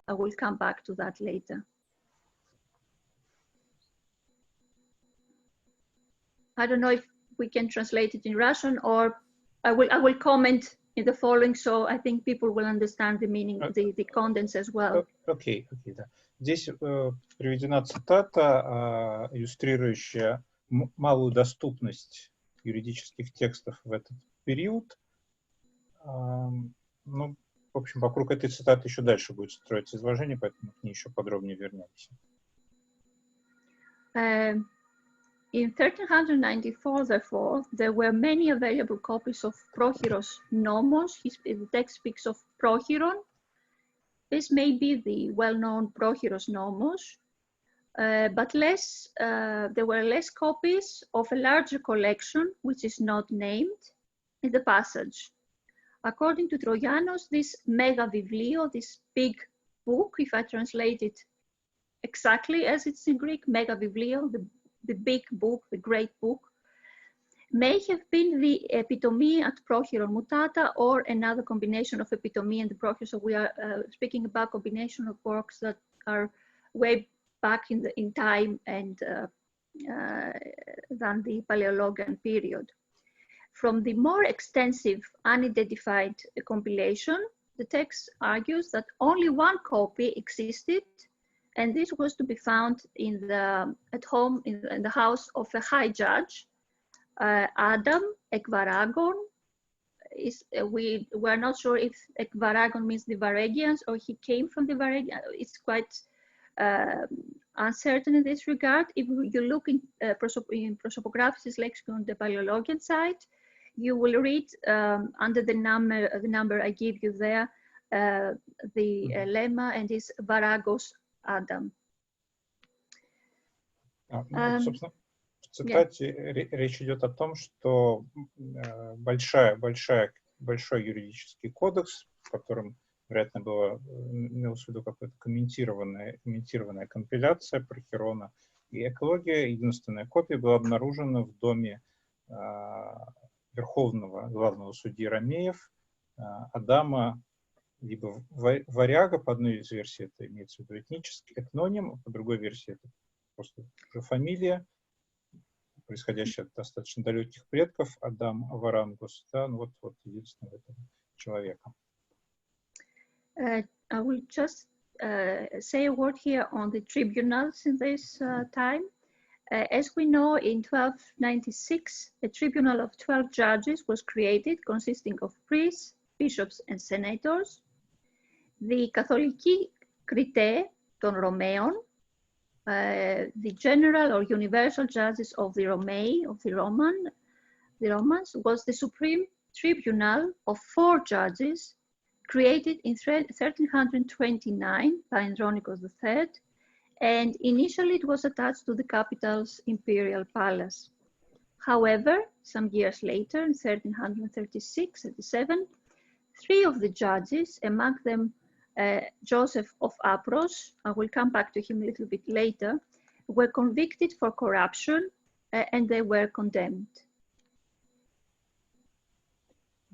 I will come back to that later. I don't know if we can translate it in Russian, or I will comment in the following, so I think people will understand the meaning, the contents as well. Окей, да. Здесь приведена цитата, иллюстрирующая малую доступность юридических текстов в этот период. Ну, в общем, вокруг этой цитаты еще дальше будет строиться изложение, поэтому к ней еще подробнее вернемся. In 1394, therefore, there were many available copies of Prochiros Nomos. The text speaks of Prochiron. This may be the well-known Prochiros Nomos, but there were less copies of a larger collection, which is not named in the passage. According to Troyanos, this mega biblio, this big book, if I translate it exactly as it's in Greek, mega biblio, the big book, the great book, may have been the epitome at Prochiron mutata, or another combination of epitome and the Prochiron. So we are speaking about combination of works that are way back in time and than the Paleologian period. From the more extensive unidentified compilation, the text argues that only one copy existed, and this was to be found at home in the house of a high judge, Adam Ekvaragon. We're not sure if Ekvaragon means the Varegians or he came from the Varegians. It's quite uncertain in this regard. If you look in Prosopographis lexicon, the Paleologian side, you will read under the number I give you there, the lemma, and is Varagos Adam. Собственно, в цитате речь идет о том, что большой юридический кодекс, в котором, вероятно, имелось в виду какая-то комментированная компиляция Прохирона и экология, единственная копия была обнаружена в доме верховного главного судьи Ромеев, Адама, либо варяга, по одной из версий это имеется в виду этнический этноним, а по другой версии это просто фамилия, происходящая от достаточно далеких предков, Адам Варангус, да, ну вот единственного этого человека. I will just say a word here on the tribunals in this time. As we know, in 1296, a tribunal of 12 judges was created, consisting of priests, bishops, and senators. The Καθολικοί Κριτέ των Ρωμαίων, the general or universal judges of the Romans, was the supreme tribunal of 4 judges created in 1329 by Andronicus III, and initially it was attached to the capital's imperial palace. However, some years later, in 1336-37, 3 of the judges, among them Joseph of Apros, I will come back to him a little bit later, were convicted for corruption and they were condemned.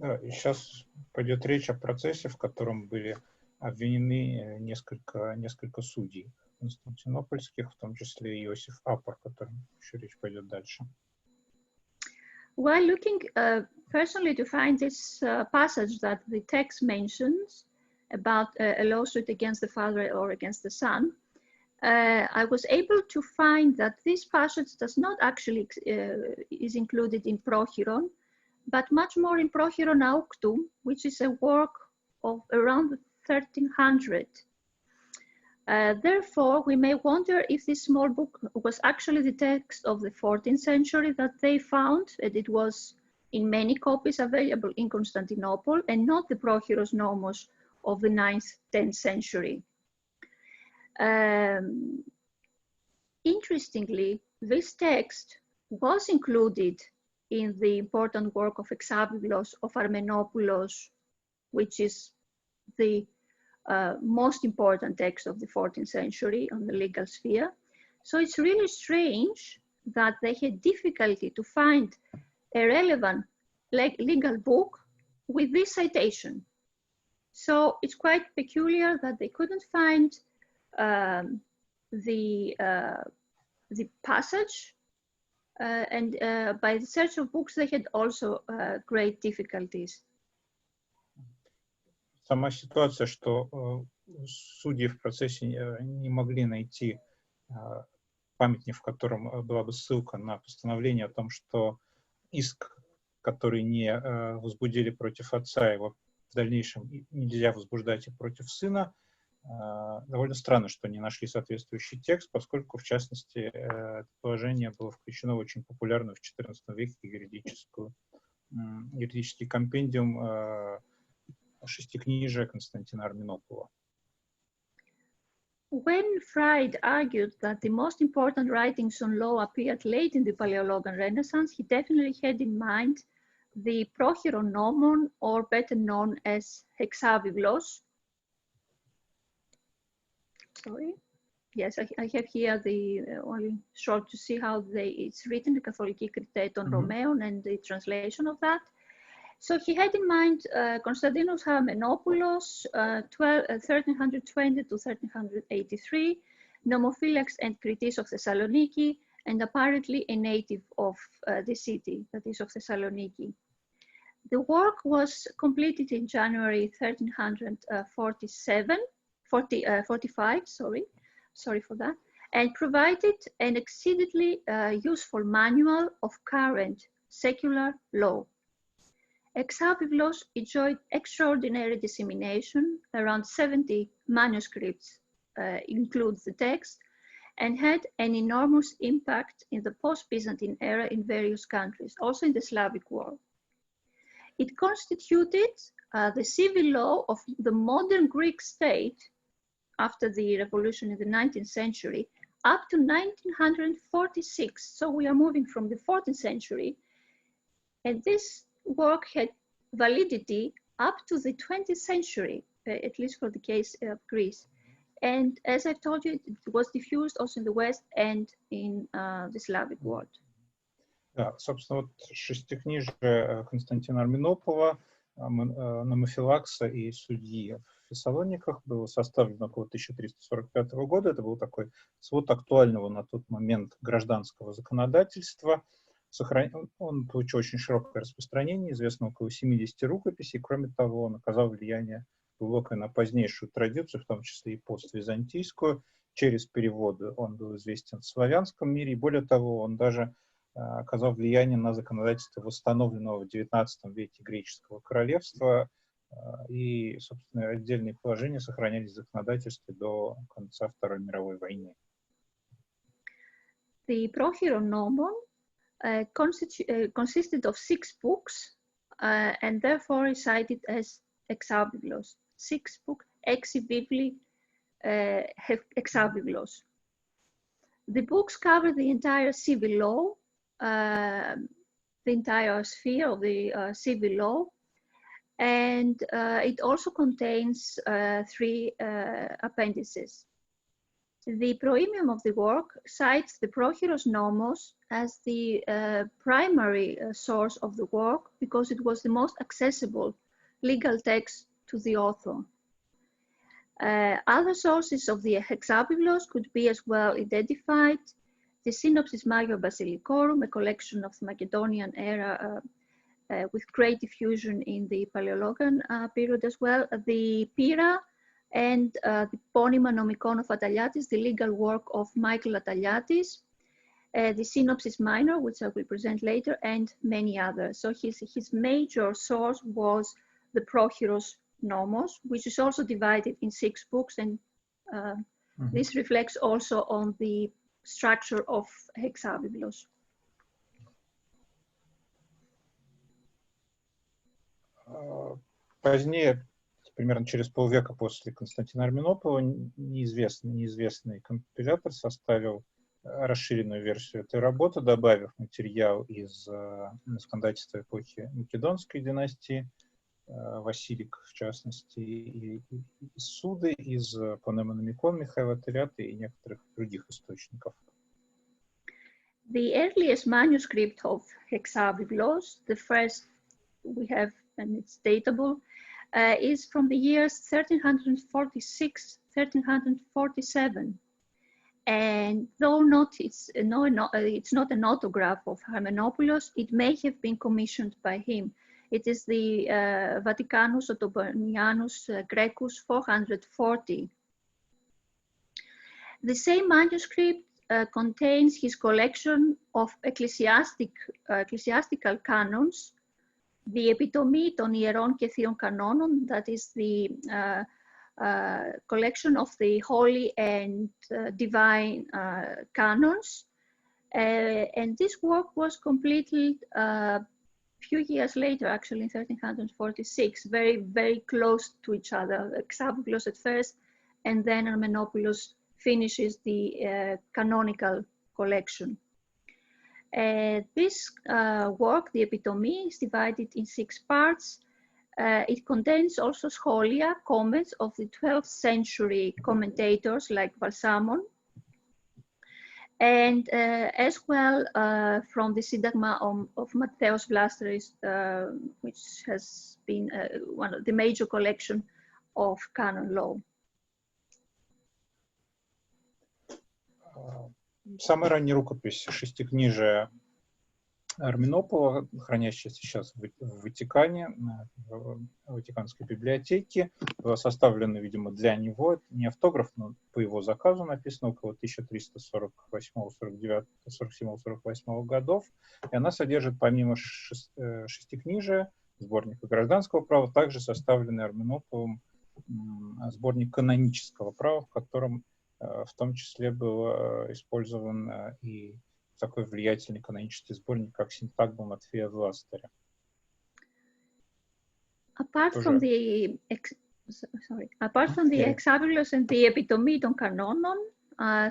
Сейчас пойдет речь о процессе, в котором были обвинены несколько судей константинопольских, в том числе и Иосиф Апор, о котором еще речь пойдет дальше. While looking personally to find this passage that the text mentions about a lawsuit against the father or against the son, I was able to find that this passage does not actually is included in Prochiron, but much more in Prochiron Auctum, which is a work of around 1300. Therefore, we may wonder if this small book was actually the text of the 14th century that they found, and it was in many copies available in Constantinople, and not the Prochiros Nomos of the 9th, 10th century. Interestingly, this text was included in the important work of Exabiblos of Armenopoulos, which is the most important text of the 14th century on the legal sphere. So it's really strange that they had difficulty to find a relevant legal book with this citation. So it's quite peculiar that they couldn't find the passage, and by the search of books they had also great difficulties. Сама ситуация, что судьи в процессе не могли найти памятник, в котором была бы ссылка на постановление о том, что иск, который не возбудили против отца, его в дальнейшем нельзя возбуждать и против сына. Довольно странно, что не нашли соответствующий текст, поскольку, в частности, это положение было включено в очень популярную в XIV веке юридический компендиум шестикнижия Константина Арминопова. When Freud argued that the most important writings on law appeared late in the Paleologan Renaissance, he definitely had in mind the Prochironomon, or better known as Hexavivlos. Sorry. Yes, I have here the only short to see how it's written, the Katholiki Kriteton Romeon, and the translation of that. So he had in mind Konstantinos Haramenopoulos, 1320 to 1383, Nomophylax and Kritis of Thessaloniki, and apparently a native of the city, that is of Thessaloniki. The work was completed in January 1345, sorry for that, and provided an exceedingly useful manual of current secular law. Hexavivlos enjoyed extraordinary dissemination. Around 70 manuscripts include the text, and had an enormous impact in the post-Byzantine era in various countries, also in the Slavic world. It constituted the civil law of the modern Greek state after the revolution in the 19th century up to 1946. So we are moving from the 14th century, and this work had validity up to the 20th century, at least for the case of Greece. And as I've told you, it was diffused also in the West and in the Slavic world. Да, собственно, вот шестикнижие Константина Арминопова, Номофилакса и судьи в Фессалониках было составлено около 1345 года. Это был такой свод актуального на тот момент гражданского законодательства. Он получил очень широкое распространение, известно около 70 рукописей. Кроме того, он оказал влияние глубокое на позднейшую традицию, в том числе и поствизантийскую. Через переводы он был известен в славянском мире. И более того, он даже оказал влияние на законодательство восстановленного в XIX веке греческого королевства. И, собственно, отдельные положения сохранялись в законодательстве до конца Второй мировой войны. The Prochironomon consisted of 6 books and therefore is cited as Hexavivlos. 6 books, exibibli Hexavivlos. The books cover the entire civil law, the entire sphere of the civil law, and it also contains 3 appendices. The proemium of the work cites the Prochiros Nomos as the primary source of the work because it was the most accessible legal text to the author. Other sources of the Hexavivlos could be as well identified: the Synopsis Minor Basilicorum, a collection of the Macedonian era with great diffusion in the Paleologan period as well, the Pyrrha, and the Ponyma Nomikon of Ataliatis, the legal work of Michael Ataliatis, the Synopsis Minor, which I will present later, and many others. So his major source was the Prochiros Nomos, which is also divided in 6 books, and this reflects also on the structure of Hexavivlos. Позднее, примерно через полвека после Константина Арминопова, неизвестный компилятор составил расширенную версию этой работы, добавив материал из законодательства эпохи Македонской династии, Василик, в частности, и из Суды, из Панемономикон Михаила Телята и некоторых других источников. The earliest manuscript of Hexavivlos, the first we have, and it's datable, is from the years 1346, 1347. And though it's not an autograph of Harmenopoulos, it may have been commissioned by him. It is the Vaticanus Ottobonianus Grecus 440. The same manuscript contains his collection of ecclesiastical canons, the Epitome των Ιερών και Θείων Κανόνων, that is the collection of the holy and divine canons. And this work was completed a few years later, actually in 1346, very, very close to each other. Exavoulos at first, and then Harmenopoulos finishes the canonical collection. This work, the Epitome, is divided in 6 parts. It contains also scholia, comments of the 12th century commentators like Balsamon, and as well from the Syntagma of Mattheos Vlasteris, which has been one of the major collection of canon law. Самая ранняя рукопись шестикнижия Арменопова, хранящаяся сейчас в Ватикане, в Ватиканской библиотеке, была составлена, видимо, для него. Это не автограф, но по его заказу написано около 1348-47-48 годов. И она содержит, помимо шестикнижия, сборника гражданского права, также составленный Арменоповым сборник канонического права, в котором в том числе был использован и такой влиятельный канонический сборник, как «Синтагма» Матфея Властаря. Apart from the Exavoulos and the Epitome των Κανόνων,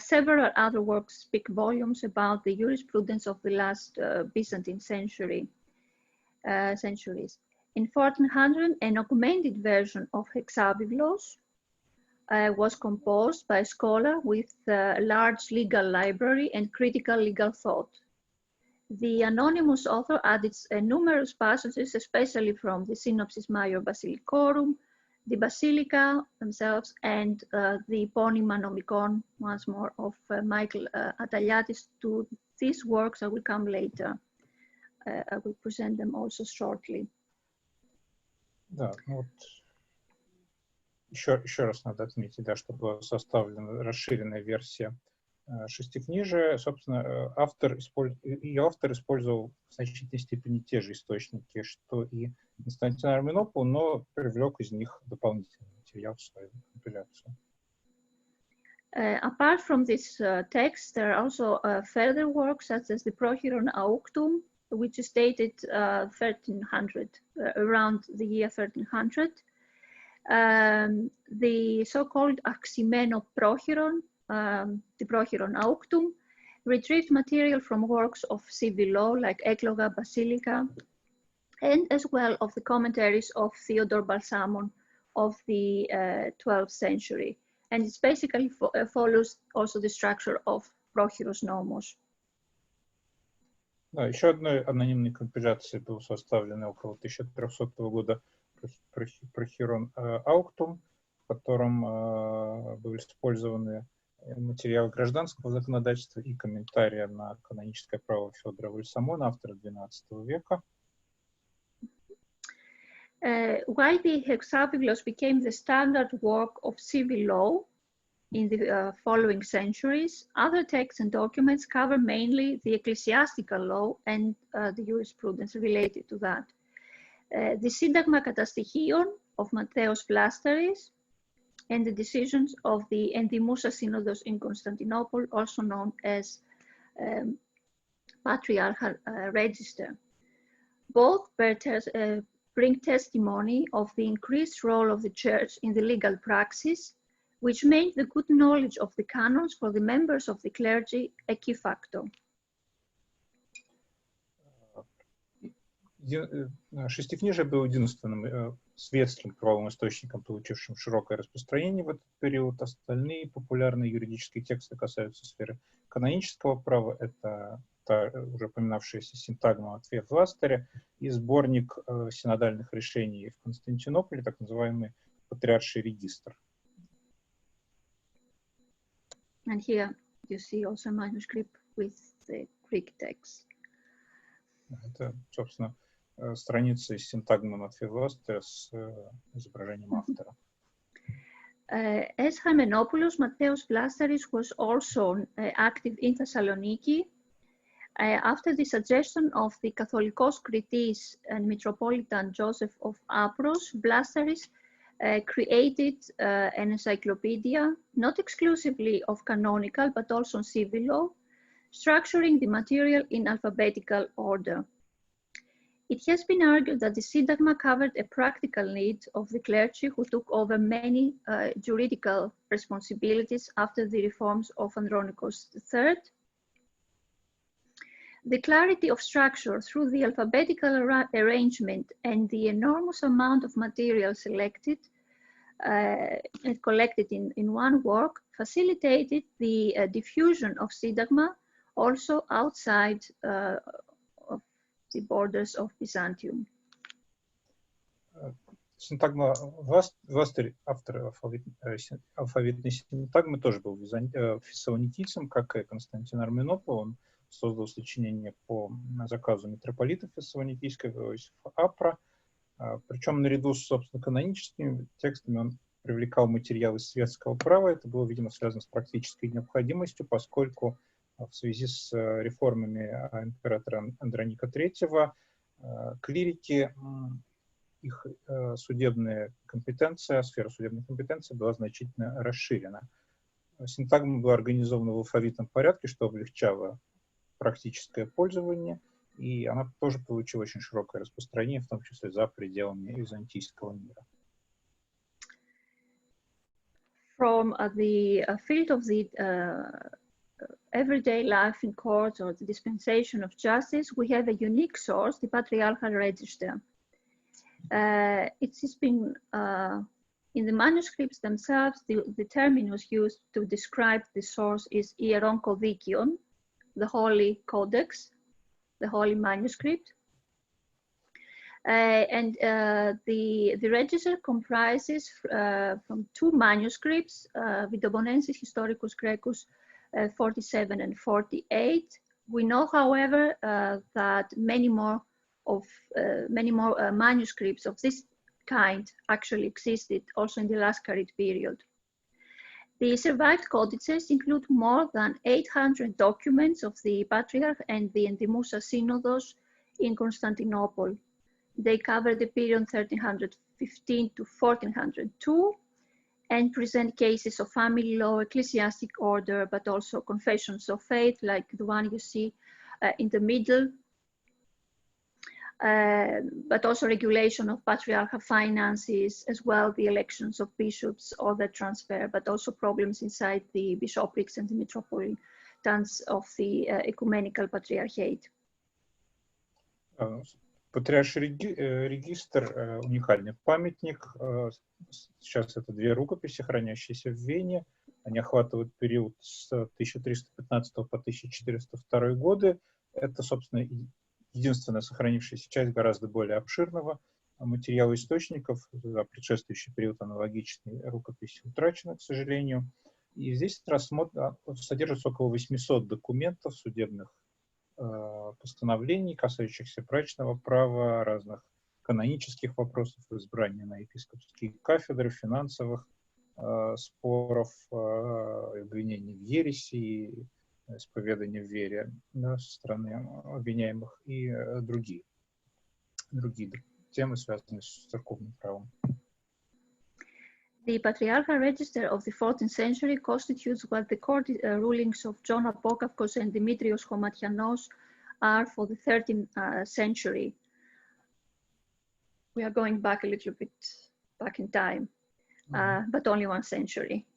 several other works speak volumes about the jurisprudence of the last Byzantine centuries. In 1400, an augmented version of Exavoulos was composed by a scholar with a large legal library and critical legal thought. The anonymous author added numerous passages, especially from the Synopsis Minor Basilicorum, the Basilica themselves, and the Ponyma Nomikon, once more, of Michael Ataliatis. To these works I will come later. I will present them also shortly. Да, вот еще раз надо отметить, да, что была составлена расширенная версия шестикнижия. Собственно, ее автор использовал в значительной степени те же источники, что и Константин Арменопол, но привлек из них дополнительный материал в свою компиляцию. Apart from this text, there are also further works such as the Prochiron Auctum, which is dated 1300, around the year 1300. The so-called Aximeno Prochiron, the Prochiron Auctum, retrieved material from works of civil law like Ecloga, Basilica, and as well of the commentaries of Theodore Balsamon of the 12th century. And it basically follows also the structure of Prochiros Nomos. Да, еще одной анонимной компиляцией был составлен около 1300 года Prochiron Auctum, в котором были использованы материалы гражданского законодательства и комментария на каноническое право Федора Вальсамона, автора XII века. While the Hexavoulos became the standard work of civil law in the following centuries, other texts and documents cover mainly the ecclesiastical law and the jurisprudence related to that. The Syntagma Katastοιχείων of Mattheos Vlasteris and the decisions of the Endymusa Synodos in Constantinople, also known as Patriarchal Register. Both bring testimony of the increased role of the Church in the legal praxis, which made the good knowledge of the canons for the members of the clergy a key factor. Шестикнижие было единственным светским правовым источником, получившим широкое распространение в этот период. Остальные популярные юридические тексты касаются сферы канонического права. Это уже упоминавшаяся синтагма «Ответ властаря» и сборник синодальных решений в Константинополе, так называемый Патриарший регистр. And here you see also a manuscript with the Greek text. Это, собственно, страница из синтагмы «Ответ властаря» с изображением автора. As Hymenopoulos, Mattheos Vlastaris was also active in Thessaloniki. After the suggestion of the Catholicos Kritis and Metropolitan Joseph of Apros, Vlastaris created an encyclopedia, not exclusively of canonical, but also civil law, structuring the material in alphabetical order. It has been argued that the Syntagma covered a practical need of the clergy who took over many juridical responsibilities after the reforms of Andronikos III. The clarity of structure through the alphabetical arrangement and the enormous amount of material selected and collected in one work facilitated the diffusion of Syntagma also outside of the borders of Byzantium. Синтагма Властарь, автор алфавитной синтагмы, тоже был фессалоникийцем, как и Константин Арменопол. Он создал сочинение по заказу митрополита фессалоникийского Иосифа Апра. Причем наряду с, собственно, каноническими текстами он привлекал материалы из светского права. Это было, видимо, связано с практической необходимостью, поскольку в связи с реформами императора Андроника III клирики, их судебная компетенция, сфера судебной компетенции была значительно расширена. Синтагма была организована в алфавитном порядке, что облегчало практическое пользование, и она тоже получила очень широкое распространение, в том числе за пределами византийского мира. From the field of the everyday life in court or the dispensation of justice, we have a unique source, the Patriarchal Register. It has been, in the manuscripts themselves, the terminus used to describe the source is Ieron Kodikion, the Holy Codex, the Holy Manuscript. The register comprises from two manuscripts, Vidobonensis Historicus Grecus 47 and 48. We know, however, that many more manuscripts of this kind actually existed also in the Laskarid period. The survived codices include more than 800 documents of the Patriarch and the Endymusa Synodos in Constantinople. They cover the period 1315 to 1402 and present cases of family law, ecclesiastic order, but also confessions of faith, like the one you see in the middle, but also regulation of patriarchal finances, as well the elections of bishops or the transfer, but also problems inside the bishoprics and the metropolitans of the ecumenical patriarchate. Патриарший регистр — уникальный памятник. Сейчас это две рукописи, хранящиеся в Вене. Они охватывают период с 1315 по 1402 годы. Это, собственно, единственная сохранившаяся часть гораздо более обширного материала источников. За предшествующий период аналогичной рукописи утрачено, к сожалению. И здесь содержится около 800 документов, судебных постановлений, касающихся брачного права, разных канонических вопросов, избрания на епископские кафедры, финансовых споров, обвинений в ереси, исповедания в вере со стороны обвиняемых и другие темы, связанные с церковным правом. The Patriarchal Register of the 14th century constitutes what the court rulings of John Apokavkos and Dimitrios Komatianos are for the 13th century. We are going back a little bit back in time, but only 1 century.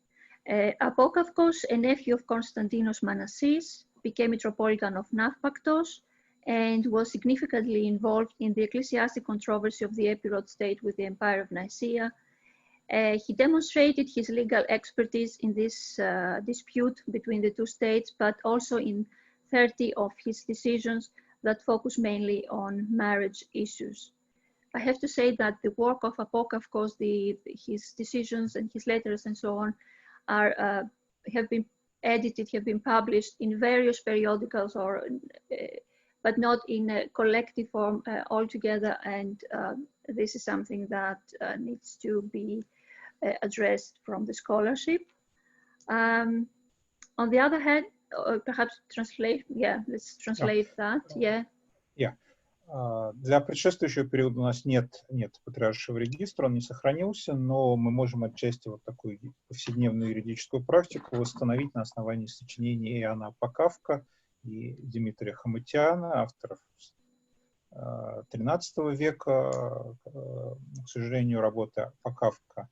Apokavkos, a nephew of Konstantinos Manassis, became Metropolitan of Nafpaktos and was significantly involved in the ecclesiastic controversy of the Epirot state with the Empire of Nicaea. He demonstrated his legal expertise in this dispute between the two states, but also in 30 of his decisions that focus mainly on marriage issues. I have to say that the work of Apokavkos, his decisions and his letters and so on, have been edited, have been published in various periodicals, but not in a collective form altogether. And this is something that needs to be addressed from the scholarship. On the other hand, perhaps translate, let's translate that, Для предшествующего периода у нас нет патриаршего регистра, он не сохранился, но мы можем отчасти вот такую повседневную юридическую практику восстановить на основании сочинений Иоанна Апокавка и Дмитрия Хомутяна, авторов XIII века. К сожалению, работы Апокавка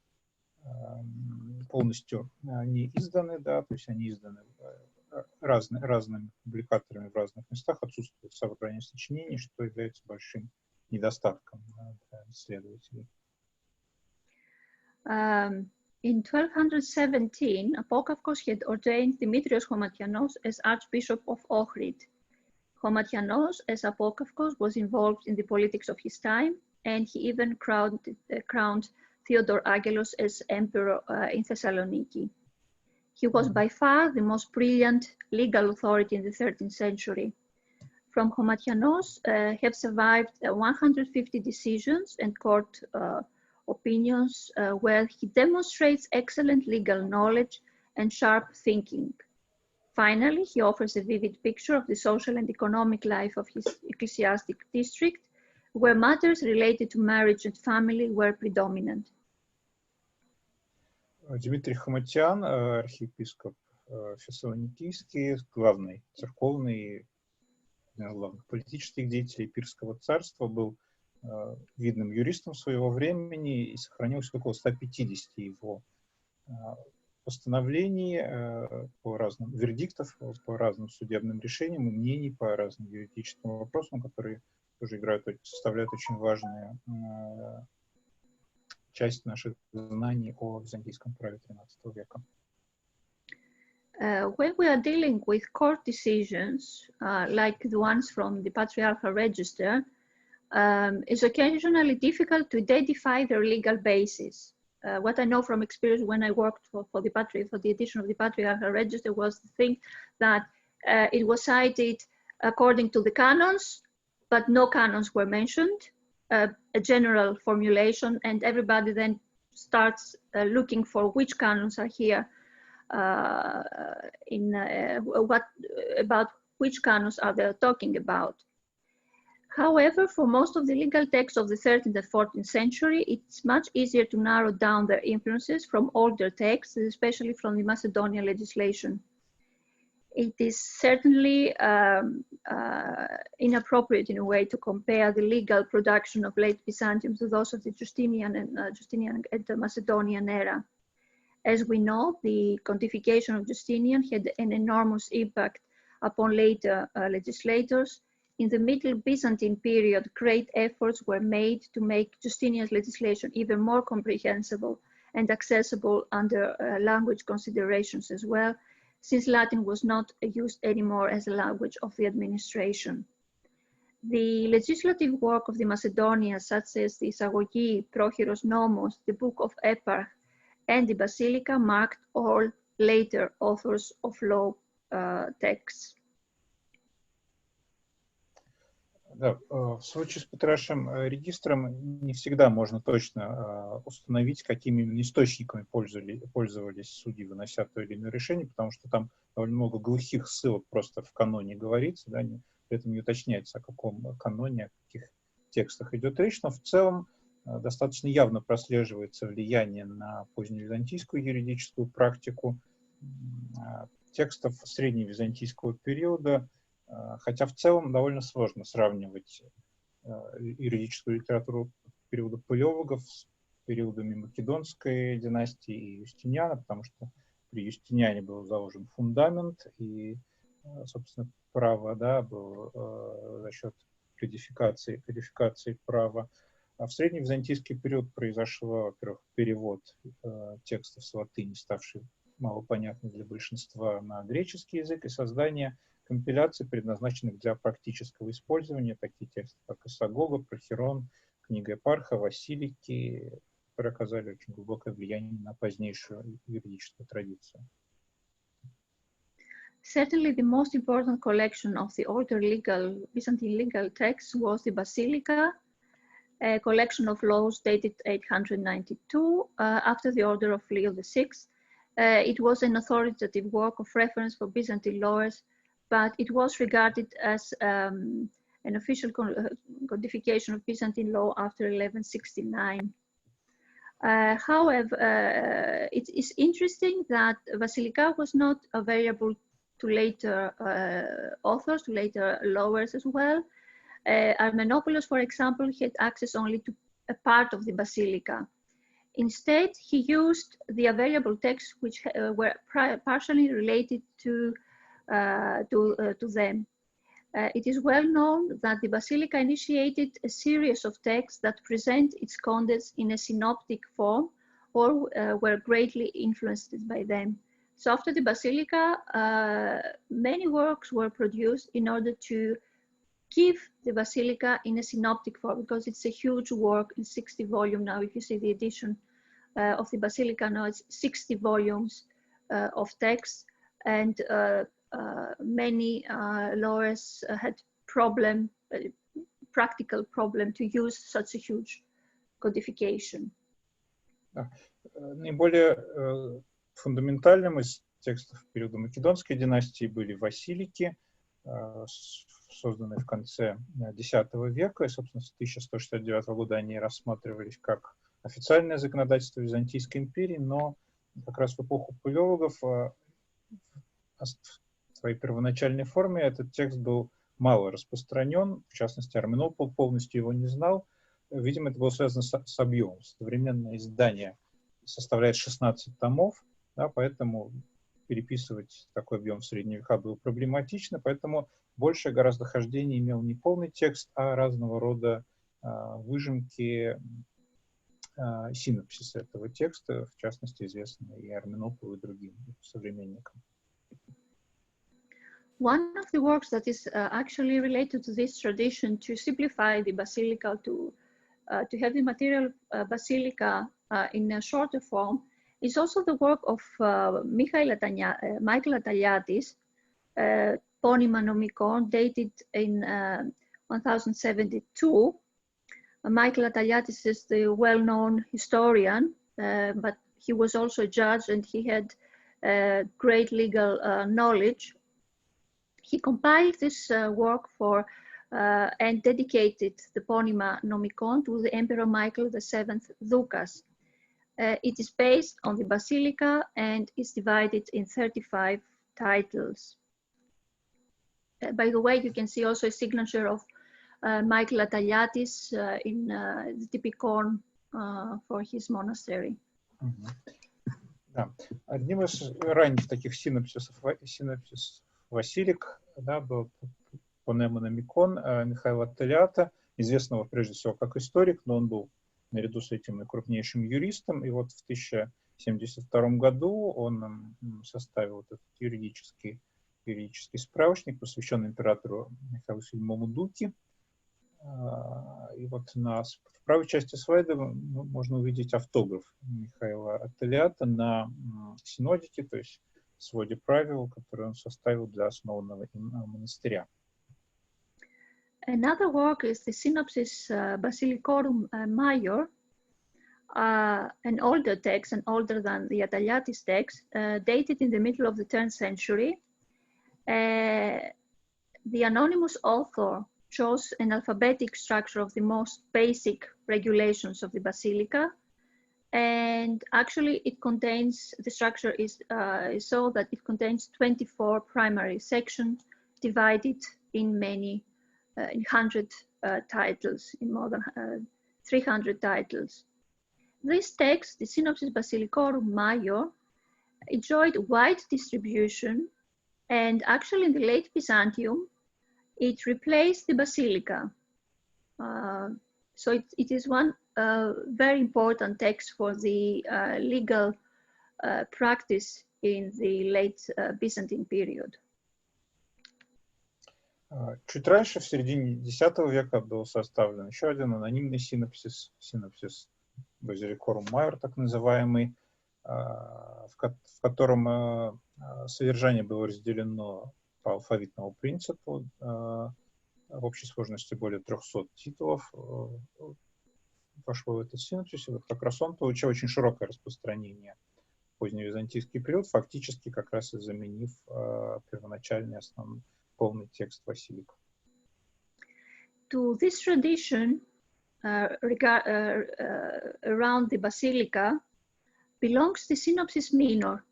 полностью не изданы, да, то есть они изданы разными публикаторами в разных местах, отсутствует собрание сочинений, что является большим недостатком для исследователей. In 1217, Apokavkos had ordained Dimitrios Chomatianos as Archbishop of Ohrid. Chomatianos, as Apokavkos, was involved in the politics of his time, and he even crowned Theodore Agelos as emperor in Thessaloniki. He was by far the most brilliant legal authority in the 13th century. From Chomatianos have survived 150 decisions and court opinions where he demonstrates excellent legal knowledge and sharp thinking. Finally, he offers a vivid picture of the social and economic life of his ecclesiastic district, where matters related to marriage and family were predominant. Дмитрий Хомутян, архиепископ Фессалоникийский, главный церковный, главных политических деятелей Пирского царства, был видным юристом своего времени, и сохранилось около 150 его постановлений по разным вердиктов, по разным судебным решениям и мнений по разным юридическим вопросам, которые тоже составляют очень важную часть наших знаний о византийском праве XIII века. When we are dealing with court decisions, like the ones from the Patriarchal Register, it's occasionally difficult to identify their legal basis. What I know from experience when I worked for the edition of the Patriarchal Register was the thing that it was cited according to the canons, but no canons were mentioned. A general formulation, and everybody then starts looking for which canons are here, about which canons are they talking about. However, for most of the legal texts of the 13th and 14th century, it's much easier to narrow down their influences from older texts, especially from the Macedonian legislation. It is certainly inappropriate in a way to compare the legal production of late Byzantium to those of the Justinian and the Macedonian era. As we know, the pontification of Justinian had an enormous impact upon later legislators. In the Middle Byzantine period, great efforts were made to make Justinian's legislation even more comprehensible and accessible under language considerations as well, since Latin was not used anymore as a language of the administration. The legislative work of the Macedonians, such as the Isagogi, Prochiros Nomos, the Book of Eparch, and the Basilica, marked all later authors of law texts. Да, в случае с патриаршим регистром не всегда можно точно установить, какими именно источниками пользовались судьи, вынося то или иное решение, потому что там довольно много глухих ссылок просто в каноне говорится, да, при этом не уточняется, о каком каноне, о каких текстах идет речь, но в целом достаточно явно прослеживается влияние на поздневизантийскую юридическую практику текстов средневизантийского периода, хотя в целом довольно сложно сравнивать юридическую литературу периода палеологов с периодами Македонской династии и Юстиниана, потому что при Юстиниане был заложен фундамент, и, собственно, право, да, было за счет кодификации права. А в средневизантийский период произошел, во-первых, перевод текстов с латыни, ставший малопонятным для большинства, на греческий язык, и создание компиляций, предназначенных для практического использования, такие тексты, как Исагога, Прохирон, книга Эпарха, Василики, которые оказали очень глубокое влияние на позднейшую юридическую традицию. Certainly, the most important collection of the older Byzantine legal texts was the Basilica, a collection of laws dated 892 after the order of Leo VI. It was an authoritative work of reference for Byzantine lawyers, but it was regarded as an official codification of Byzantine law after 1169. However, it is interesting that Basilica was not available to later authors, to later lawyers as well. Armenopoulos, for example, had access only to a part of the Basilica. Instead, he used the available texts which were partially related to them. It is well known that the Basilica initiated a series of texts that present its contents in a synoptic form or were greatly influenced by them. So after the Basilica, many works were produced in order to give the Basilica in a synoptic form, because it's a huge work in 60 volumes now. If you see the edition of the Basilica now, it's 60 volumes of text, and many lawyers had practical problem to use such a huge codification. Наиболее фундаментальным из текстов периода Македонской династии были Василики, созданные в конце X века, и, собственно, с 1169 года они рассматривались как официальное законодательство Византийской империи, но как раз в эпоху палеологов в своей первоначальной форме этот текст был мало распространен, в частности, Арменопол полностью его не знал. Видимо, это было связано с объемом. Современное издание составляет 16 томов, да, поэтому переписывать такой объем в средние века было проблематично, поэтому большее гораздо хождение имел не полный текст, а разного рода выжимки, синопсисы этого текста, в частности, известные и Арменополу, и другим современникам. One of the works that is actually related to this tradition to simplify the Basilica, to have the material Basilica in a shorter form, is also the work of Michael Ataliatis, Ponyma Nomikon, dated in 1072. Michael Ataliatis is the well-known historian, but he was also a judge and he had great legal knowledge. He compiled this work for and dedicated the Ponyma Nomikon to the Emperor Michael VII Doukas. It is based on the Basilica and is divided in 35 titles. By the way, you can see also a signature of Michael Ataliatis in the Typicon for his monastery. Да. Одним из ранних таких синопсисов Василик, да, был Понема Номикон Михаила Аталиата, известного прежде всего как историк, но он был наряду с этим и крупнейшим юристом. И вот в 1072 году он составил этот юридический справочник, посвященный императору Михаилу VII Дуке. И вот в правой части слайда можно увидеть автограф Михаила Аталиата на синодике, то есть своде правил, которые он составил для основанного им монастыря. Another work is the Synopsis Basilicorum Minor, an older text and older than the Ataliatis text, dated in the middle of the 10th century. The anonymous author chose an alphabetic structure of the most basic regulations of the Basilica, and actually it contains, the structure is so that it contains 24 primary sections divided in many, in 100 titles, in more than 300 titles. This text, the Synopsis Basilicorum Minor, enjoyed wide distribution, and actually in the late Byzantium, it replaced the Basilica. So it is one very important text for the legal practice in the late Byzantine period. Чуть раньше, в середине X века, был составлен еще один анонимный синопсис, синопсис Базиликорум Майор, так называемый, в котором содержание было разделено по алфавитному принципу. В общей сложности более 300 титулов вошло в этот синопсис. И вот как раз он получил очень широкое распространение в поздневизантийский период, фактически как раз и заменив первоначальный основной полный текст Василика. To this tradition around the Basilica belongs the Synopsis Minor,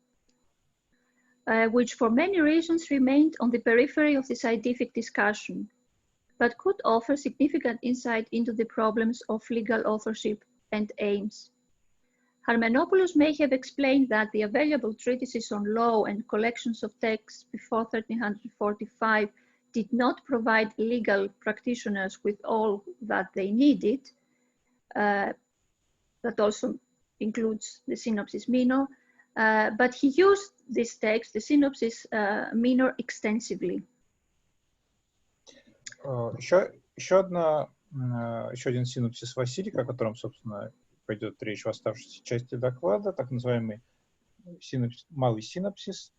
which for many reasons remained on the periphery of the scientific discussion, but could offer significant insight into the problems of legal authorship and aims. Harmenopoulos may have explained that the available treatises on law and collections of texts before 1345 did not provide legal practitioners with all that they needed. That also includes the Synopsis Minor, but he used this text, the Synopsis Minor, extensively. Еще один синопсис Василика, о котором, собственно, пойдет речь в оставшейся части доклада, так называемый Малый Синопсис,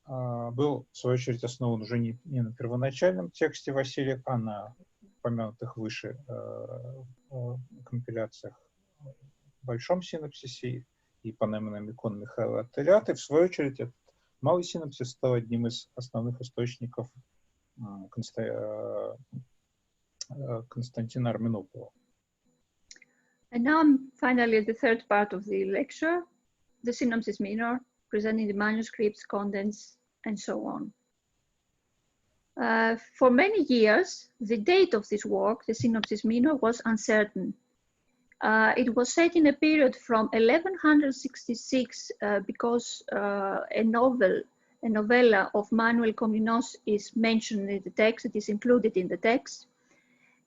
был, в свою очередь, основан уже не на первоначальном тексте Василия, а на упомянутых выше компиляциях в Большом Синопсисе и панемным икон Михаила Аттелиаты. В свою очередь, этот Малый Синопсис стал одним из основных источников Константина Арменопова. And now finally the third part of the lecture, the Synopsis Minor, presenting the manuscripts, contents, and so on. For many years, the date of this work, the Synopsis Minor, was uncertain. It was set in a period from 1166 because a novella of Manuel Comnenus is mentioned in the text, it is included in the text.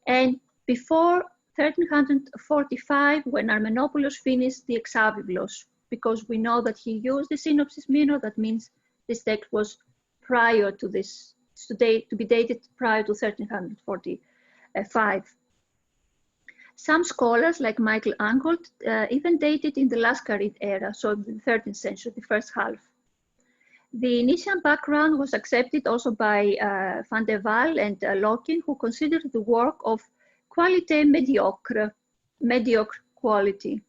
And before 1345, when Armenopoulos finished the Exabiblos, because we know that he used the Synopsis Minor, that means this text was prior to this, to be dated prior to 1345. Some scholars, like Michael Angold, even dated in the Lascarid era, so in the 13th century, the first half. The initial background was accepted also by Van der Waal and Lokin, who considered the work of qualité mediocre quality.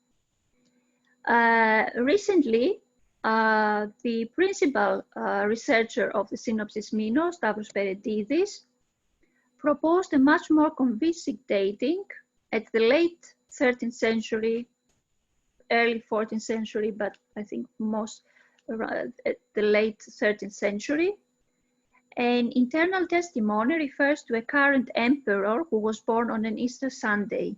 Recently, the principal researcher of the Synopsis Minor, Stavros Peredidis, proposed a much more convincing dating at the late 13th century, early 14th century, but I think most at the late 13th century. An internal testimony refers to a current emperor who was born on an Easter Sunday.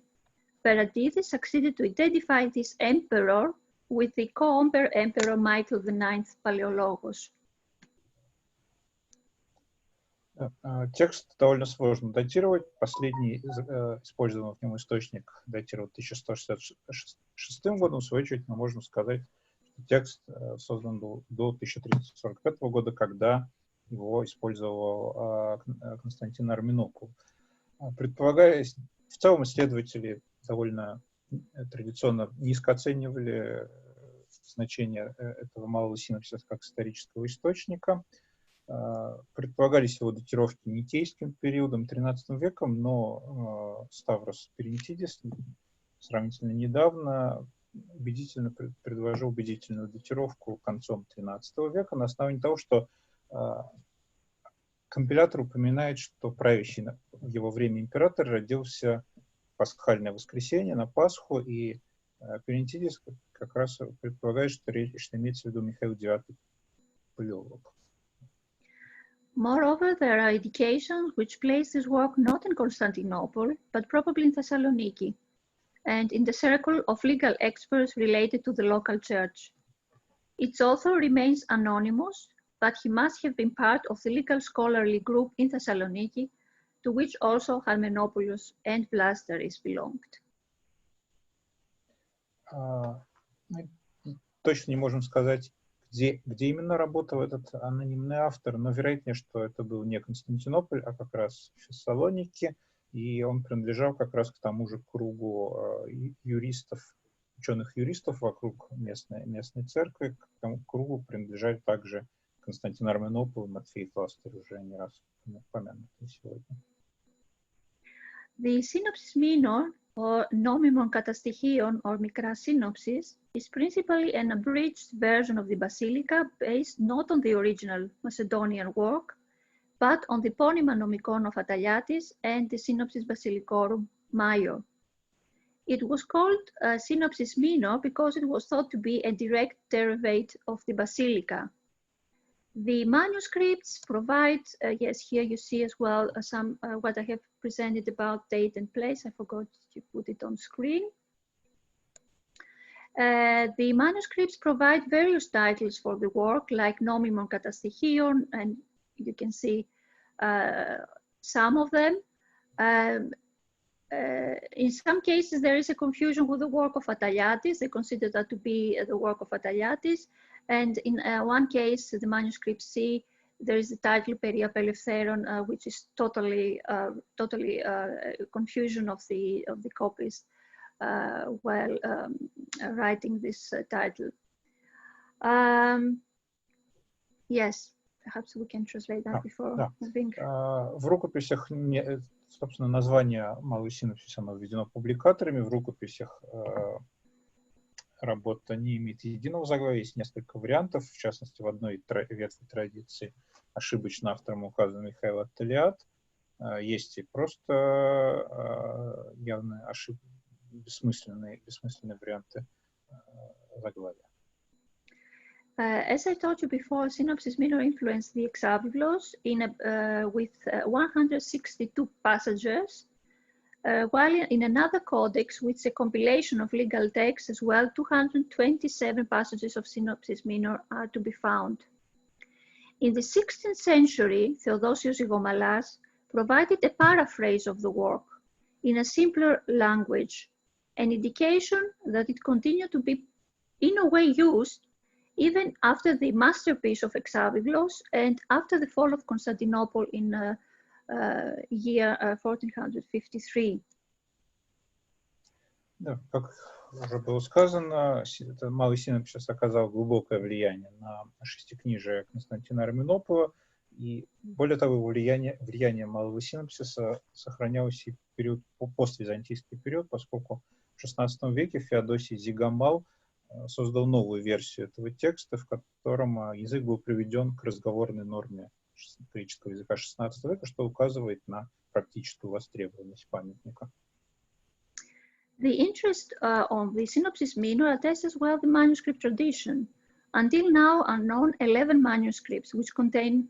Peredidis succeeded to identify this emperor with the co-emperor Michael IX Paleologos. Текст довольно сложно датировать. Последний использованный в нем источник датирован 1166 годом. В свою очередь, мы можем сказать, что текст создан был до 1345 года, когда его использовал Константин Арменопул. Предполагаясь, в целом исследователи довольно традиционно низко оценивали значение этого малого синопсиса как исторического источника. Предполагались его датировки нитейским периодом, XIII веком, но Ставрос Перенитидис сравнительно недавно убедительно предложил убедительную датировку концом XIII века на основании того, что компилятор упоминает, что правящий в его время император родился в пасхальное воскресенье на Пасху, и Перенитидис как раз предполагает, что имеется в виду Михаил IX Палеолог. Moreover, there are indications which place this work not in Constantinople, but probably in Thessaloniki, and in the circle of legal experts related to the local church. Its author remains anonymous, but he must have been part of the legal scholarly group in Thessaloniki, to which also Harmenopoulos and Blasteris belonged. Точно не можем сказать, Где именно работал этот анонимный автор, но вероятнее, что это был не Константинополь, а как раз Фессалоники, и он принадлежал как раз к тому же кругу юристов, ученых-юристов вокруг местной церкви. К тому кругу принадлежали также Константин Арменопол и Матфей Пластырь, уже не раз упомянутый сегодня. The Synopsis Minor, or Nomimon Katastοιχίων, or Mikra Synopsis, is principally an abridged version of the Basilica based not on the original Macedonian work, but on the Ponyma Nomikon of Ataliatis and the Synopsis Basilicorum Major. It was called Synopsis Minor because it was thought to be a direct derivative of the Basilica. The manuscripts provide, yes, here you see as well some what I have presented about date and place. I forgot to put it on screen. The manuscripts provide various titles for the work, like Nomimon Katastοιχίων, and you can see some of them. In some cases, there is a confusion with the work of Ataliatis. They consider that to be the work of Ataliatis. And in one case, the manuscript C, there is the title Peria Peleftheron, which is totally confusion of the copies while writing this title. Yes, perhaps we can translate that before moving. В рукописях, собственно, название Малый Синопсис, оно введено публикаторами. В рукописях работа не имеет единого заглавия, есть несколько вариантов. В частности, в одной ветви традиции ошибочно автором указан Михаил Аталиат. Есть и просто явно бессмысленные варианты заглавия. As I told you before, Synopsis Minor influenced the Exabiblos with 162 passages, while in another codex, with a compilation of legal texts as well, 227 passages of Synopsis Minor are to be found. In the 16th century, Theodosios Igomalas provided a paraphrase of the work in a simpler language, an indication that it continued to be in a way used even after the masterpiece of Exabiblos and after the fall of Constantinople in year 1453. Да, как уже было сказано, Малый Синопсис оказал глубокое влияние на шестикнижие Константина Арменопола, и более того, влияние Малого Синопсиса сохранялось и в период, поствизантийский период, поскольку в XVI веке Феодосий Зигамал создал новую версию этого текста, в котором язык был приведен к разговорной норме греческого языка XVI века, что указывает на практическую востребованность памятника. The interest on the Synopsis Minor attests as well the manuscript tradition. Until now are known 11 manuscripts which contain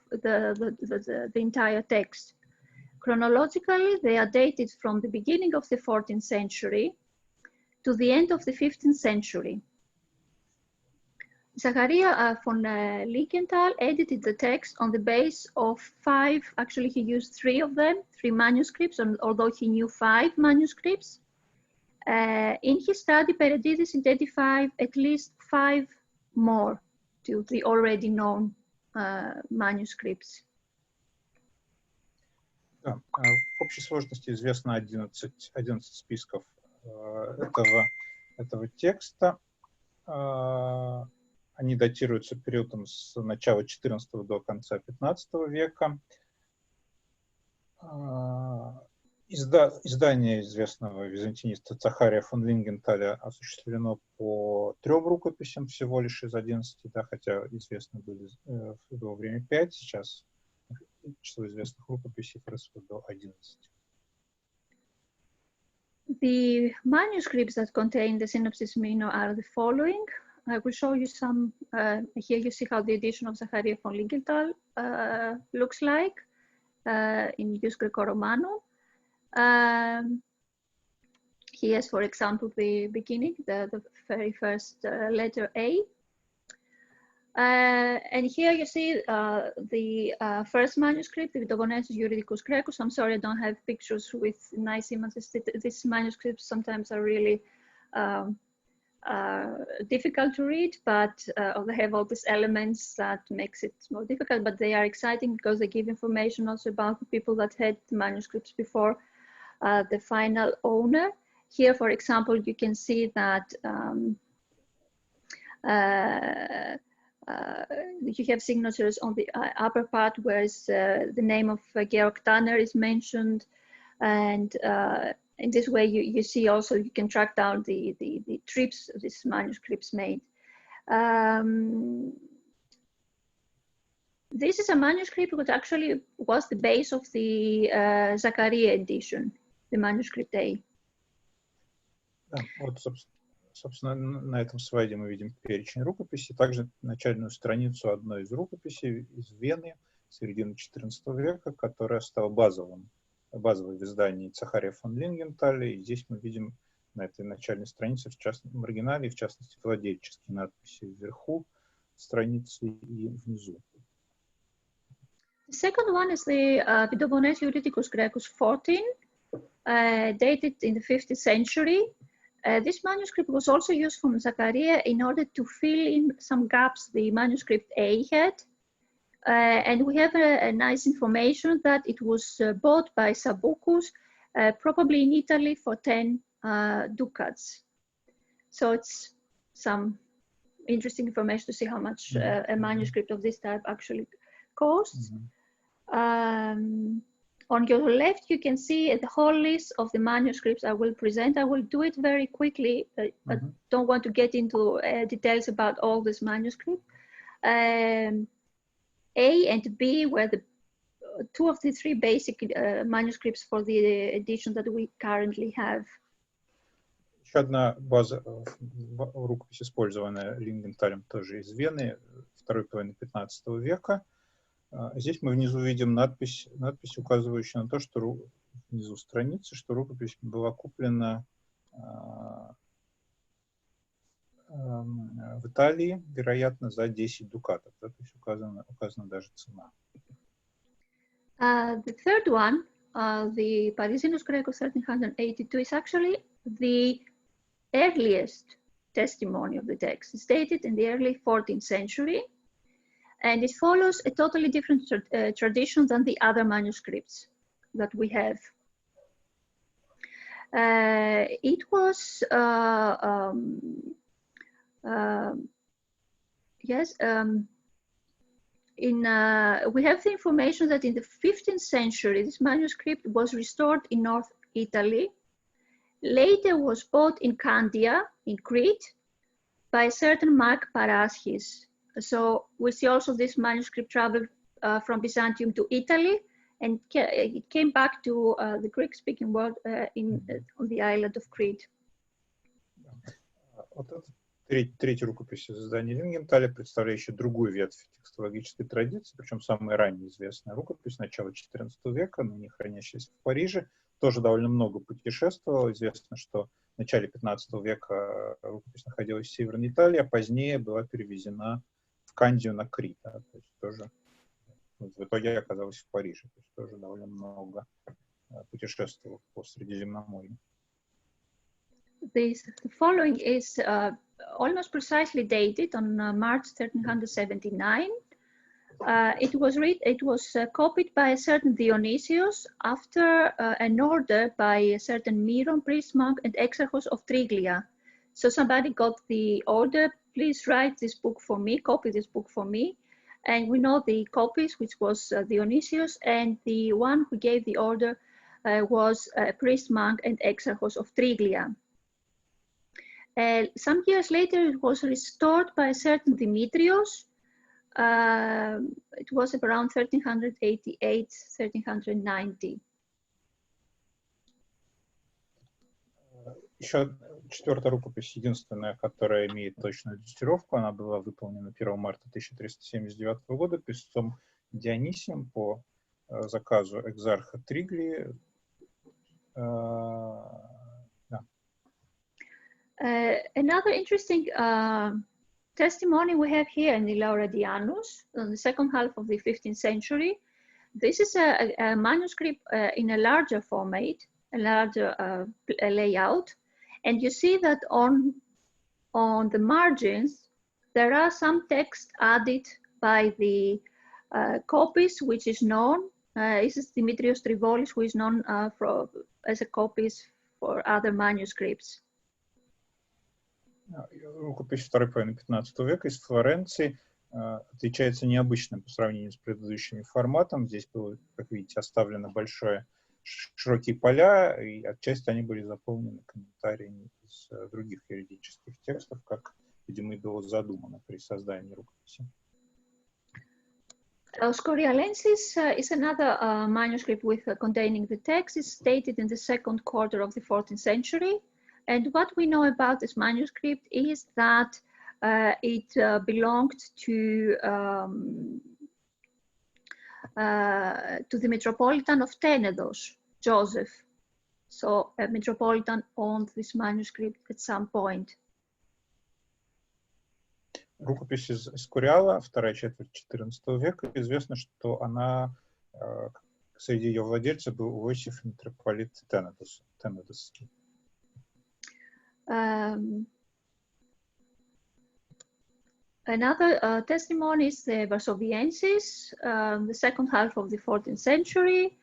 the entire text. Chronologically, they are dated from the beginning of the 14th century to the end of the 15th century. Zacharia von Lichtenthal edited the text on the base of 5, actually he used 3 of them, 3 manuscripts, although he knew 5 manuscripts. In his study, Peredidis identified at least 5 more to the already known manuscripts. Да, в общей сложности известно 11 списков этого текста. Они датируются периодом с начала XIV до конца XV века. Издание известного византиниста Захария фон Лингенталя осуществлено по 3 рукописям всего лишь из 11, да, хотя известны были в его время 5, сейчас число известных рукописей выросло до 11. The manuscripts that contain the Synopsis Minor are the following. I will show you some, here you see how the edition of Zacharia von Lichtenthal looks like in Ius Greco-Romanum. Here's, for example, the beginning, the very first letter A. And here you see the first manuscript, the Dogonensis Juridicus Grecus. I'm sorry I don't have pictures with nice images. These manuscripts sometimes are really difficult to read, but they have all these elements that makes it more difficult, but they are exciting because they give information also about the people that had the manuscripts before the final owner. Here, for example, you can see that you have signatures on the upper part, whereas the name of Georg Tanner is mentioned, and in this way you see also you can track down the trips these manuscripts made. This is a manuscript which actually was the base of the Zakaria edition, the manuscript A. Да, вот, собственно, на этом слайде мы видим перечень рукописей, также начальную страницу одной из рукописей из Вены середины XIV века, которая стала базовой в издании Захария фон Лингенталя. И здесь мы видим на этой начальной странице, в оригинале, в частности, владельческие надписи вверху страницы и внизу. The second one is the Pidophones Juridicus Graecus 14, dated in the 5th century. This manuscript was also used from Zakaria in order to fill in some gaps the manuscript A had. And we have a nice information that it was bought by Sabucus, probably in Italy, for 10 ducats. So it's some interesting information to see how much a manuscript of this type actually costs. On your left, you can see the whole list of the manuscripts I will present. I will do it very quickly. I don't want to get into details about all this manuscript. A and B were the two of the three basic manuscripts for the edition that we currently have. Еще одна база рукопись, использованная Лингенталем, тоже из Вены, второй половины 15 века. Здесь мы внизу видим надпись, указывающая на то, что внизу страницы, что рукопись была куплена в Италии, вероятно, за 10 дукатов. Да, то есть указана даже цена. The third one, the Parisinus Graecus 1382, is actually the earliest testimony of the text. It's dated in the early 14th century. And it follows a totally different tradition than the other manuscripts that we have. It was, we have the information that in the 15th century, this manuscript was restored in North Italy. Later was bought in Candia, in Crete, by a certain Mark Paraschis. So we see also this manuscript traveled from Byzantium to Italy, and it came back to the Greek-speaking world on the island of Crete. Вот это третья рукопись из издания Лингенталя, представляющая другую ветвь текстологической традиции, причем самая ранее известная рукопись начала XIV века, ныне хранящаяся в Париже, тоже довольно много путешествовала. Известно, что в начале 15 века рукопись находилась в Северной Италии, а позднее была перевезена в Кандию на Крит. Да, то есть тоже в итоге оказалась в Париже. То есть тоже довольно много путешествовал по Средиземноморью. The following is almost precisely dated on March 1379. It was copied by a certain Dionysius after an order by a certain Miron, priest, monk, and exarchos of Triglia. So somebody got the order, please write this book for me, copy this book for me. And we know the copies, which was Dionysius, and the one who gave the order was a priest, monk, and exarchos of Triglia. Some years later, it was restored by a certain Demetrios. It was around 1388, 1390. Еще четвертая рукопись, единственная, которая имеет точную датировку, она была выполнена 1 марта 1379 года писцом Дионисием по заказу экзарха Триглии. Another interesting testimony we have here in the Lauradianus, in the second half of the 15th century. This is a manuscript in a larger format, a larger layout. And you see that on on the margins, there are some text added by the copies, which is known. This is Dimitrios Trivolis, who is known as a copyist for other manuscripts. Рукопись второй половины 15 века из Флоренции отличается необычным по сравнению с предыдущими форматом. Здесь было, как видите, оставлено широкие поля, и отчасти они были заполнены комментариями из других юридических текстов, как, видимо, и было задумано при создании рукописи. Scorialensis is another manuscript containing the text. It's dated in the second quarter of the 14th century. And what we know about this manuscript is that it belonged to the Metropolitan of Tenedos, Joseph. So a Metropolitan owned this manuscript at some point. Рукопись из Скуриала, вторая четверть XIV века. Известно, что она, среди ее владельцев был Иосиф митрополит Тенедосский. Another testimony is the Varsoviensis, the second half of the 14th century.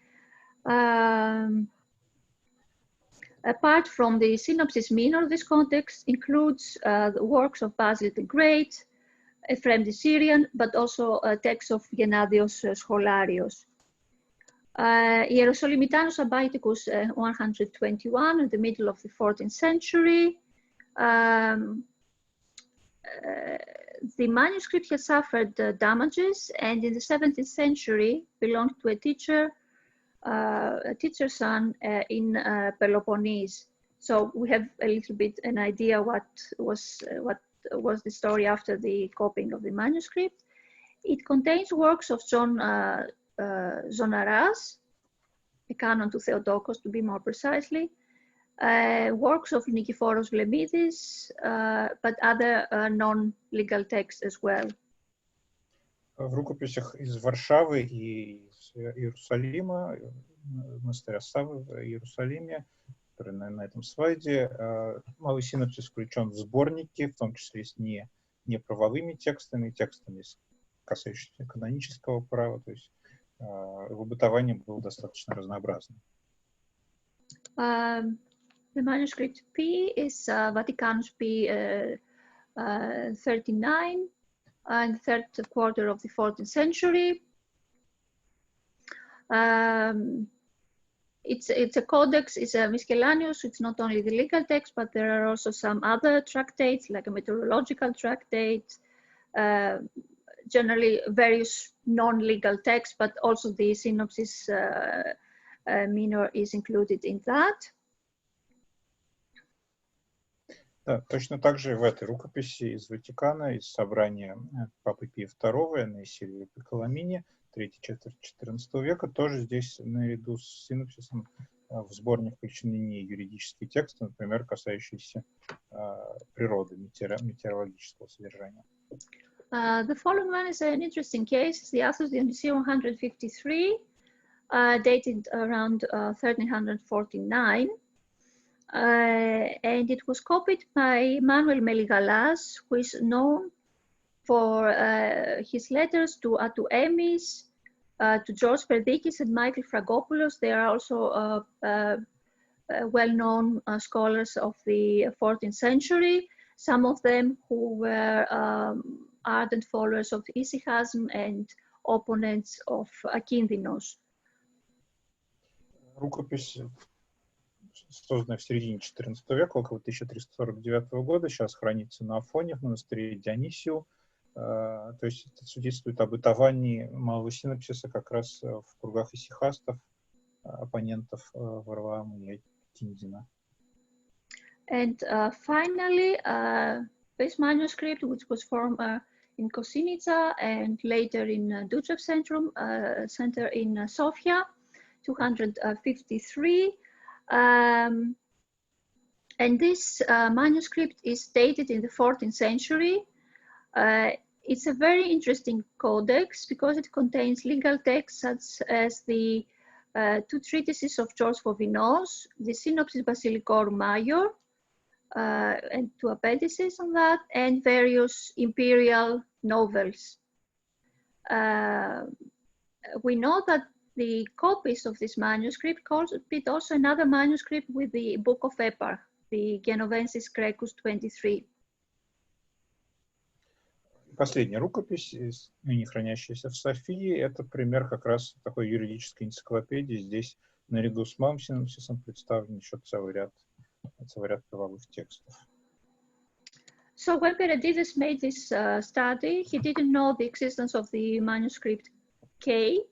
Apart from the Synopsis Minor, this context includes the works of Basil the Great, Ephraim the Syrian, but also texts of Gennadios Scholarios. Hierosolymitanos Abaiticus 121 in the middle of the 14th century. The manuscript has suffered damages, and in the 17th century belonged to a teacher's son in Peloponnese. So we have a little bit an idea what was the story after the copying of the manuscript. It contains works of John Zonaras, a canon to Theotokos to be more precisely, works of Nikiforos Vlemidis, but other non-legal texts as well. В рукописях из Варшавы и из Иерусалима, монастыря Саввы в Иерусалиме, который на этом слайде, Малый Синопсис включен в сборники, в том числе с не правовыми текстами, касающимися канонического права, то есть его бытование было достаточно разнообразным. The manuscript P is Vaticanus P 39 and third quarter of the 14th century. It's a codex, it's a miscellaneous, it's not only the legal text, but there are also some other tractates, like a meteorological tractate, generally various non-legal texts, but also the Synopsis Minor is included in that. Да, точно так же в этой рукописи из Ватикана, из собрания Папы Пия II на Сильвии Пиколамине, третьей четверть XIV века, тоже здесь наряду с синопсисом в сборник включены не юридические тексты, например, касающиеся природы, метеорологического содержания. The following one is an interesting case. It's the Athos Dionysia 153, dated around 1349. And it was copied by Manuel Meligalas, who is known for his letters to Emis, to George Perdikis and Michael Fragopoulos. They are also well-known scholars of the 14th century, some of them who were ardent followers of Issachasm and opponents of Akindinos. Рукопись, созданная в середине XIV века, около 1349 года, сейчас хранится на Афоне в монастыре Дионисию. То есть это свидетельствует о бытовании Малого Синопсиса как раз в кругах исихастов, оппонентов Варлаама и Акиндина. And finally, this manuscript, which was formed in Kosynica and later in Duchev Center in Sofia, 253. And this manuscript is dated in the 14th century. It's a very interesting codex because it contains legal texts such as the two treatises of George Fovinos, the Synopsis Basilicorum Major, and 2 appendices on that, and various imperial novels. We know that the copies of this manuscript correspond also another manuscript with the Book of Eparch, the Genovensis Grecus 23. Последняя рукопись, ныне хранящаяся в Софии, это пример как раз такой юридической энциклопедии. Здесь наряду с Малым Синопсисом представлен еще целый ряд правовых текстов. So when Peredides made this study, he didn't know the existence of the manuscript K.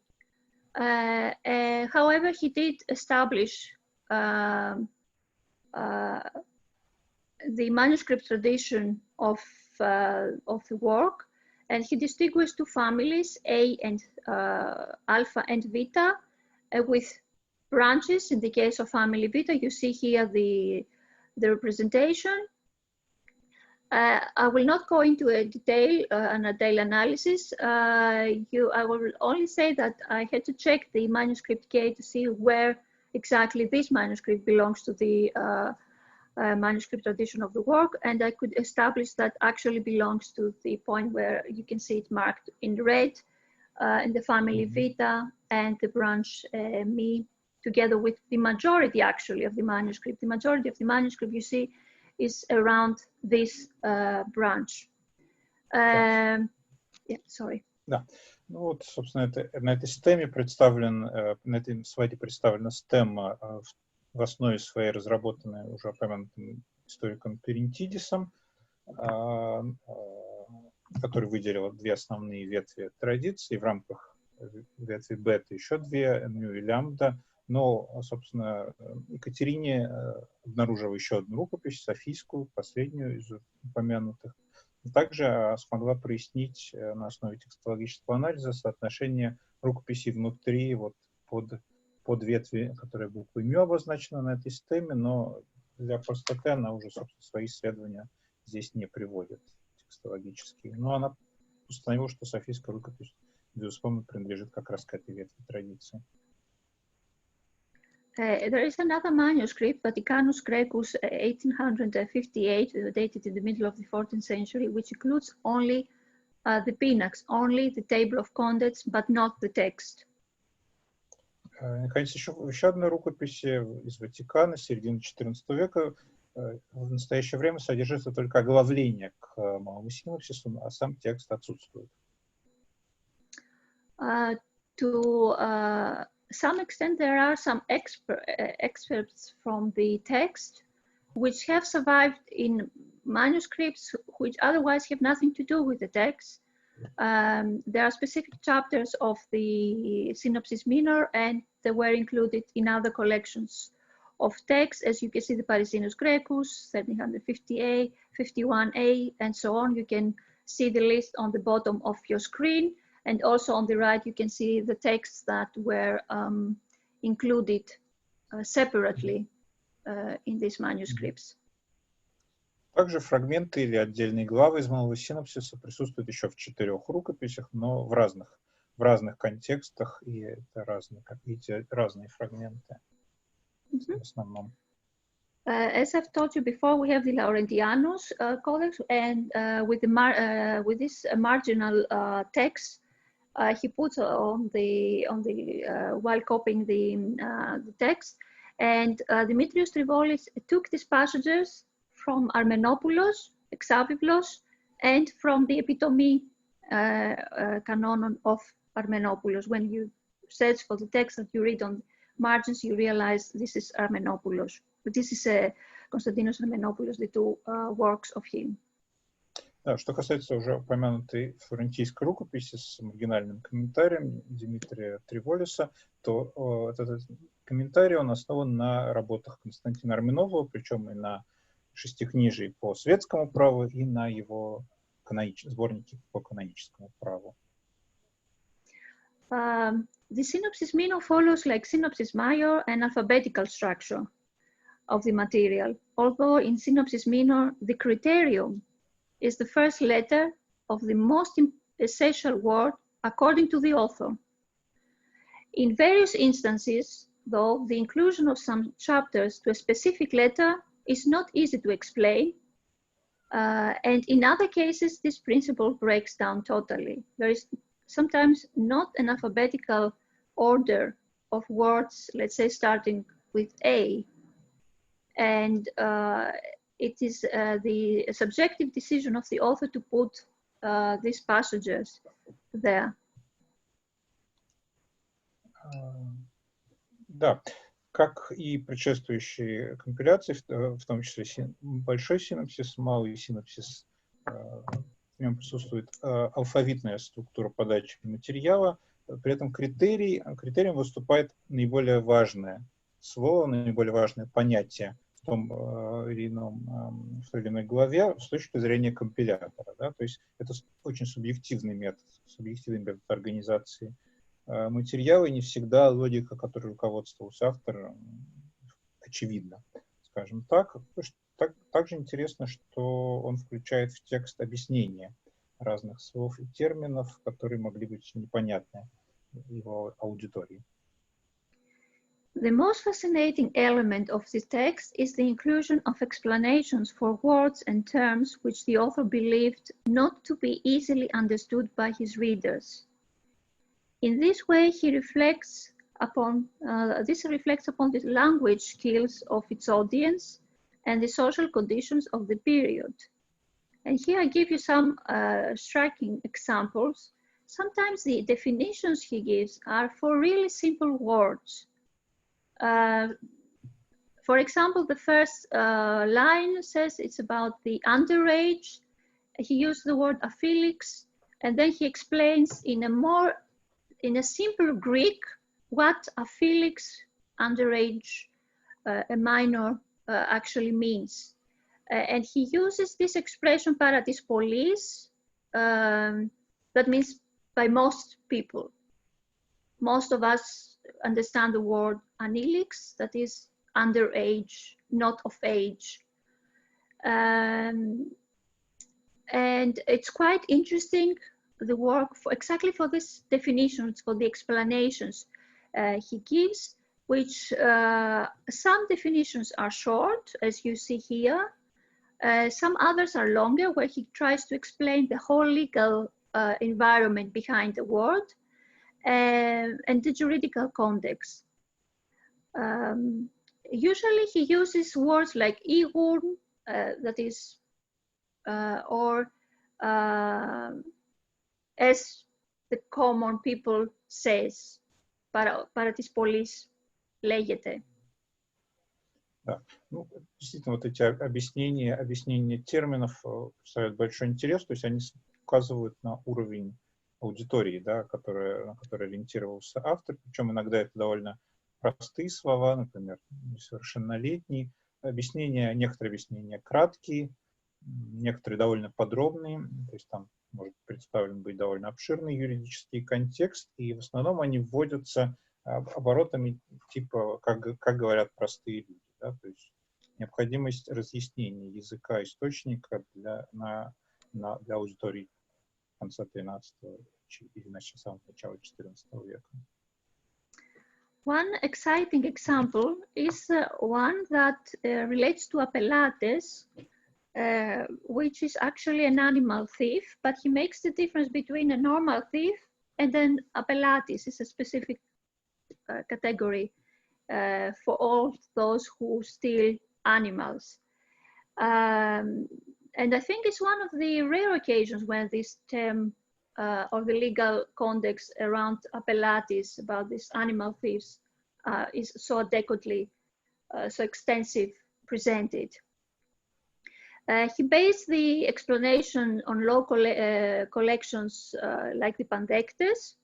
However, he did establish the manuscript tradition of the work, and he distinguished 2 families, A and Alpha and Vita, with branches. In the case of family Vita, you see here the representation. I will not go into a detail analysis. I will only say that I had to check the manuscript K to see where exactly this manuscript belongs to the manuscript tradition of the work, and I could establish that actually belongs to the point where you can see it marked in red in the family Vita and the branch Mi, together with the majority actually of the manuscript. The majority of the manuscript you see is around this branch. Yeah, sorry. Да. Ну вот, собственно, на этой стеме на этой слайде представлена стема, в основе своей разработанная уже упомянутым историком Перентидисом, который выделил 2 основные ветви традиции, в рамках ветви бета еще 2, мю и лямбда. Но, собственно, Екатерине обнаружила еще одну рукопись, софийскую, последнюю из упомянутых. Также смогла прояснить на основе текстологического анализа соотношение рукописей внутри вот под ветви, которая буквой мю обозначена на этой стеме, но для простоты она уже, собственно, свои исследования здесь не приводит текстологические. Но она установила, что софийская рукопись, безусловно, принадлежит как раз к этой ветви традиции. There is another manuscript, Vaticanus Grecus 1858, dated in the middle of the 14th century, which includes only the pinax, only the table of contents, but not the text. Наконец, еще одна рукопись из Ватикана, середины XIV века, в настоящее время содержится только оглавление к Малому Синопсису, а сам текст отсутствует. To some extent, there are some excerpts from the text which have survived in manuscripts which otherwise have nothing to do with the text. There are specific chapters of the Synopsis Minor, and they were included in other collections of texts, as you can see the Parisinus Grecus, 1750A, 51A, and so on. You can see the list on the bottom of your screen. And also on the right, you can see the texts that were included separately in these manuscripts. Также фрагменты или отдельные главы из Малого Синопсиса присутствуют еще в 4 рукописях, но в разных контекстах, и это разные фрагменты в основном. As I've told you before, we have the Laurentianus Codex, and with this marginal text, he puts on the while copying the text, and Demetrius Trivolis took these passages from Armenopoulos, Exabiblos, and from the Epitome Canonon of Armenopoulos. When you search for the text that you read on margins, you realize this is Armenopoulos. But this is Konstantinos Armenopoulos, the 2 works of him. Да, что касается уже упомянутой флорентийской рукописи с маргинальным комментарием Дмитрия Триволиса, то этот комментарий, он основан на работах Константина Арменопула, причем и на шестикнижии по светскому праву, и на его сборнике по каноническому праву. The Synopsis Minor follows like Synopsis Minor an alphabetical structure of the material, although in Synopsis Minor, the criterion is the first letter of the most essential word according to the author. In various instances, though, the inclusion of some chapters to a specific letter is not easy to explain. And in other cases, this principle breaks down totally. There is sometimes not an alphabetical order of words, let's say starting with A. And it is the subjective decision of the author to put these passages there. Да, как и предшествующие компиляции, в том числе большой синопсис, малый синопсис, в нем присутствует алфавитная структура подачи материала, при этом критерием выступает наиболее важное слово, наиболее важное понятие в той или иной главе с точки зрения компилятора. Да? То есть это очень субъективный метод организации материала, и не всегда логика, которой руководствовался автор, очевидна, скажем так. Также интересно, что он включает в текст объяснения разных слов и терминов, которые могли быть непонятны его аудитории. The most fascinating element of this text is the inclusion of explanations for words and terms which the author believed not to be easily understood by his readers. In this way, he reflects upon the language skills of its audience and the social conditions of the period. And here I give you some striking examples. Sometimes the definitions he gives are for really simple words. For example, the first line says it's about the underage. He used the word aphilix, and then he explains in a simple Greek what aphilix, underage, a minor, actually means. And he uses this expression paratis polis, that means by most people. Most of us understand the word anilix, that is underage, not of age. And it's quite interesting, the work exactly for this definitions, for the explanations he gives, which some definitions are short, as you see here. Some others are longer, where he tries to explain the whole legal environment behind the word and the juridical context. Usually he uses words like igur, that is, or as the common people says, paratis polis λέγεται. Да. Ну, действительно, вот эти объяснения терминов представляют большой интерес, то есть они указывают на уровень аудитории, да, на который ориентировался автор, причем иногда это довольно простые слова, например, несовершеннолетний, некоторые объяснения краткие, некоторые довольно подробные, то есть там может представлен быть довольно обширный юридический контекст, и в основном они вводятся оборотами типа, как говорят простые люди, да, то есть необходимость разъяснения языка источника для аудитории конца XIII или самого начала XIV века. One exciting example is one that relates to apelates, which is actually an animal thief, but he makes the difference between a normal thief and then apelates is a specific category for all those who steal animals. And I think it's one of the rare occasions when this term or the legal context around apelates, about these animal thieves, is so adequately, so extensive presented. He based the explanation on local collections like the pandectes,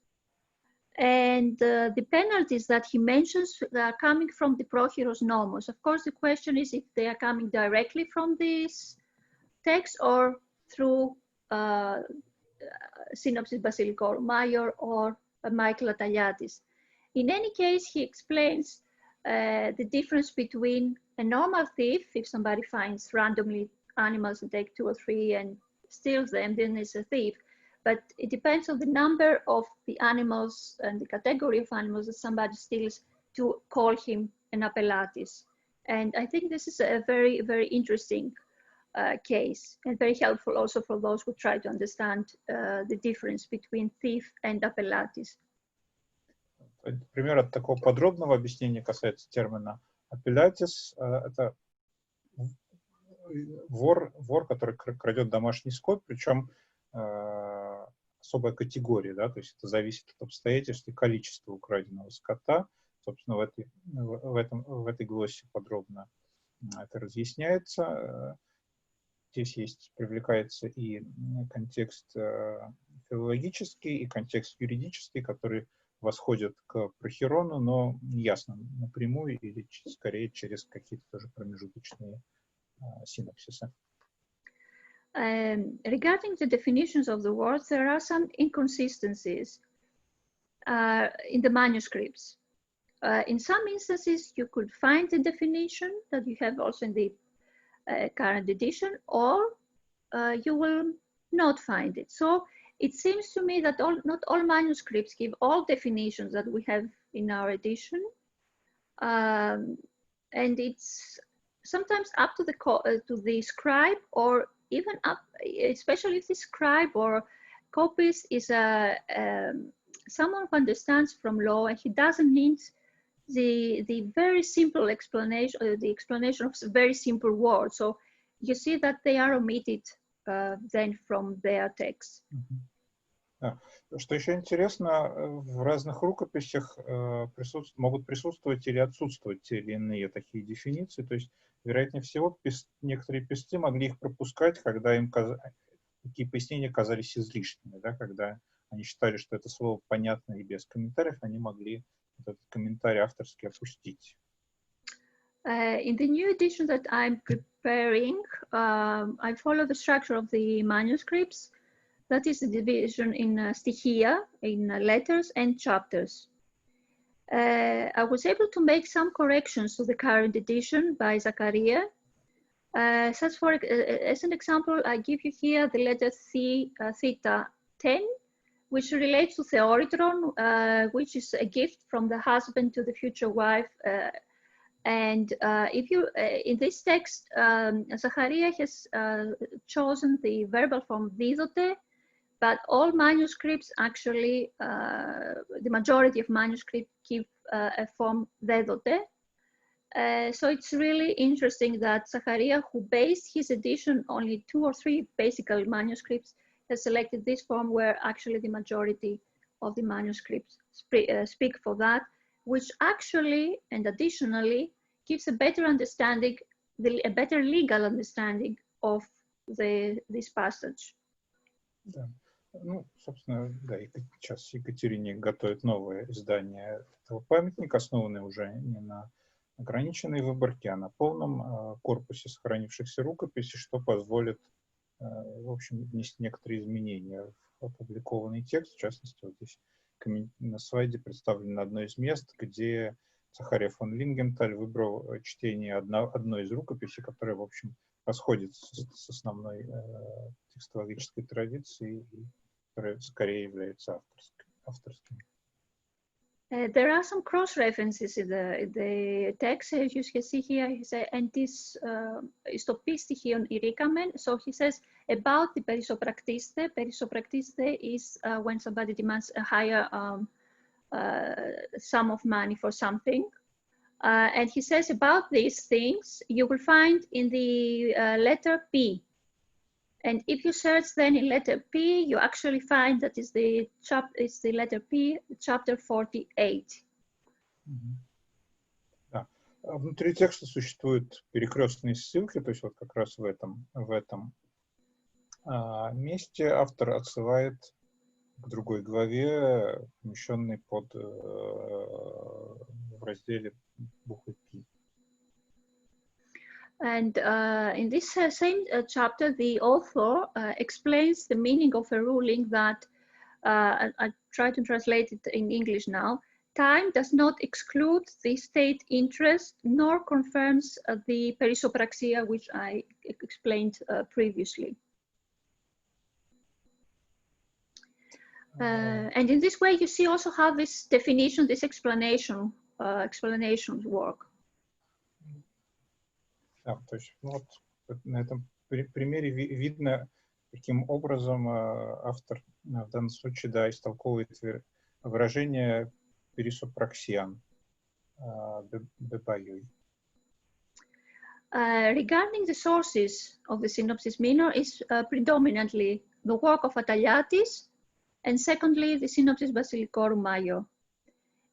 and the penalties that he mentions are coming from the prohieros nomos. Of course, the question is if they are coming directly from this text or through Synopsis Minor or Michael Ataliatis. In any case, he explains the difference between a normal thief, if somebody finds randomly animals and take 2 or 3 and steals them, then it's a thief. But it depends on the number of the animals and the category of animals that somebody steals to call him an apelatis. And I think this is a very, very interesting case, and very helpful also for those who try to understand the difference between thief and appellatis. Пример от такого подробного объяснения касается термина appellatis. Это вор, который крадет домашний скот, причем особая категория, да, то есть это зависит от обстоятельств и количества украденного скота. Собственно, в этой глоссе подробно это разъясняется. Здесь привлекается и контекст филологический, и контекст юридический, который восходят к прохирону, но не ясно напрямую или скорее через какие-то тоже промежуточные синопсисы. Regarding the definitions of the words, there are some inconsistencies in the manuscripts. In some instances, you could find the definition that you have also in the current edition, or you will not find it. So it seems to me that not all manuscripts give all definitions that we have in our edition. And it's sometimes up to the scribe, or even up, especially if the scribe or copyist is someone who understands from law, and he doesn't need the very simple explanation, the explanation of very simple words. So you see that they are omitted then from their text. Да. Что еще интересно, в разных рукописях могут присутствовать или отсутствовать те или иные такие дефиниции. То есть, вероятнее всего, некоторые писцы могли их пропускать, когда им такие пояснения казались излишними, да? Когда они считали, что это слово понятно и без комментариев, они могли этот комментарий авторский опустить. In the new edition that I'm preparing, I follow the structure of the manuscripts. That is the division in stihia, in letters and chapters. I was able to make some corrections to the current edition by Zachariah. Such for, as an example, I give you here the letter theta 10, which relates to theoritron, which is a gift from the husband to the future wife. And if you, in this text, Zachariah has chosen the verbal form didote, but all manuscripts actually, the majority of manuscripts give a form dedote. So it's really interesting that Zachariah, who based his edition only 2 or 3 basic manuscripts, has selected this form where actually the majority of the manuscripts speak for that, which actually and additionally gives a better understanding, a better legal understanding of this passage. Да. Ну, собственно, да, сейчас Екатерине готовит новое издание этого памятника, основанное уже не на ограниченной выборке, а на полном корпусе сохранившихся рукописей, что позволит, в общем, внести некоторые изменения в опубликованный текст. В частности, вот здесь на слайде представлено одно из мест, где Захария фон Лингенталь выбрал чтение одной из рукописей, которая, в общем, расходится с основной текстологической традицией, которая скорее является авторским. There are some cross-references in the text, as you can see here. He said, and this is to pistichion irikamen. So he says about the perisopraktiste. Perisopraktiste is when somebody demands a higher sum of money for something. And he says about these things, you will find in the letter P. And if you search then in letter P, you actually find that is the letter P, chapter 48. Да. Внутри текста существуют перекрестные ссылки, то есть вот как раз в этом месте автор отсылает к другой главе, помещенной в разделе буквы P. And in this same chapter, the author explains the meaning of a ruling that, I try to translate it in English now, time does not exclude the state interest nor confirms the perisopraxia, which I explained previously. And in this way, you see also how this definition, this explanations work. Да, то есть ну, вот на этом примере видно, каким образом автор в данном случае да, истолковывает выражение перисопраксиан бебайой. Regarding the sources of the Synopsis Minor is predominantly the work of Ataliatis and secondly the Synopsis Basilicorum Major.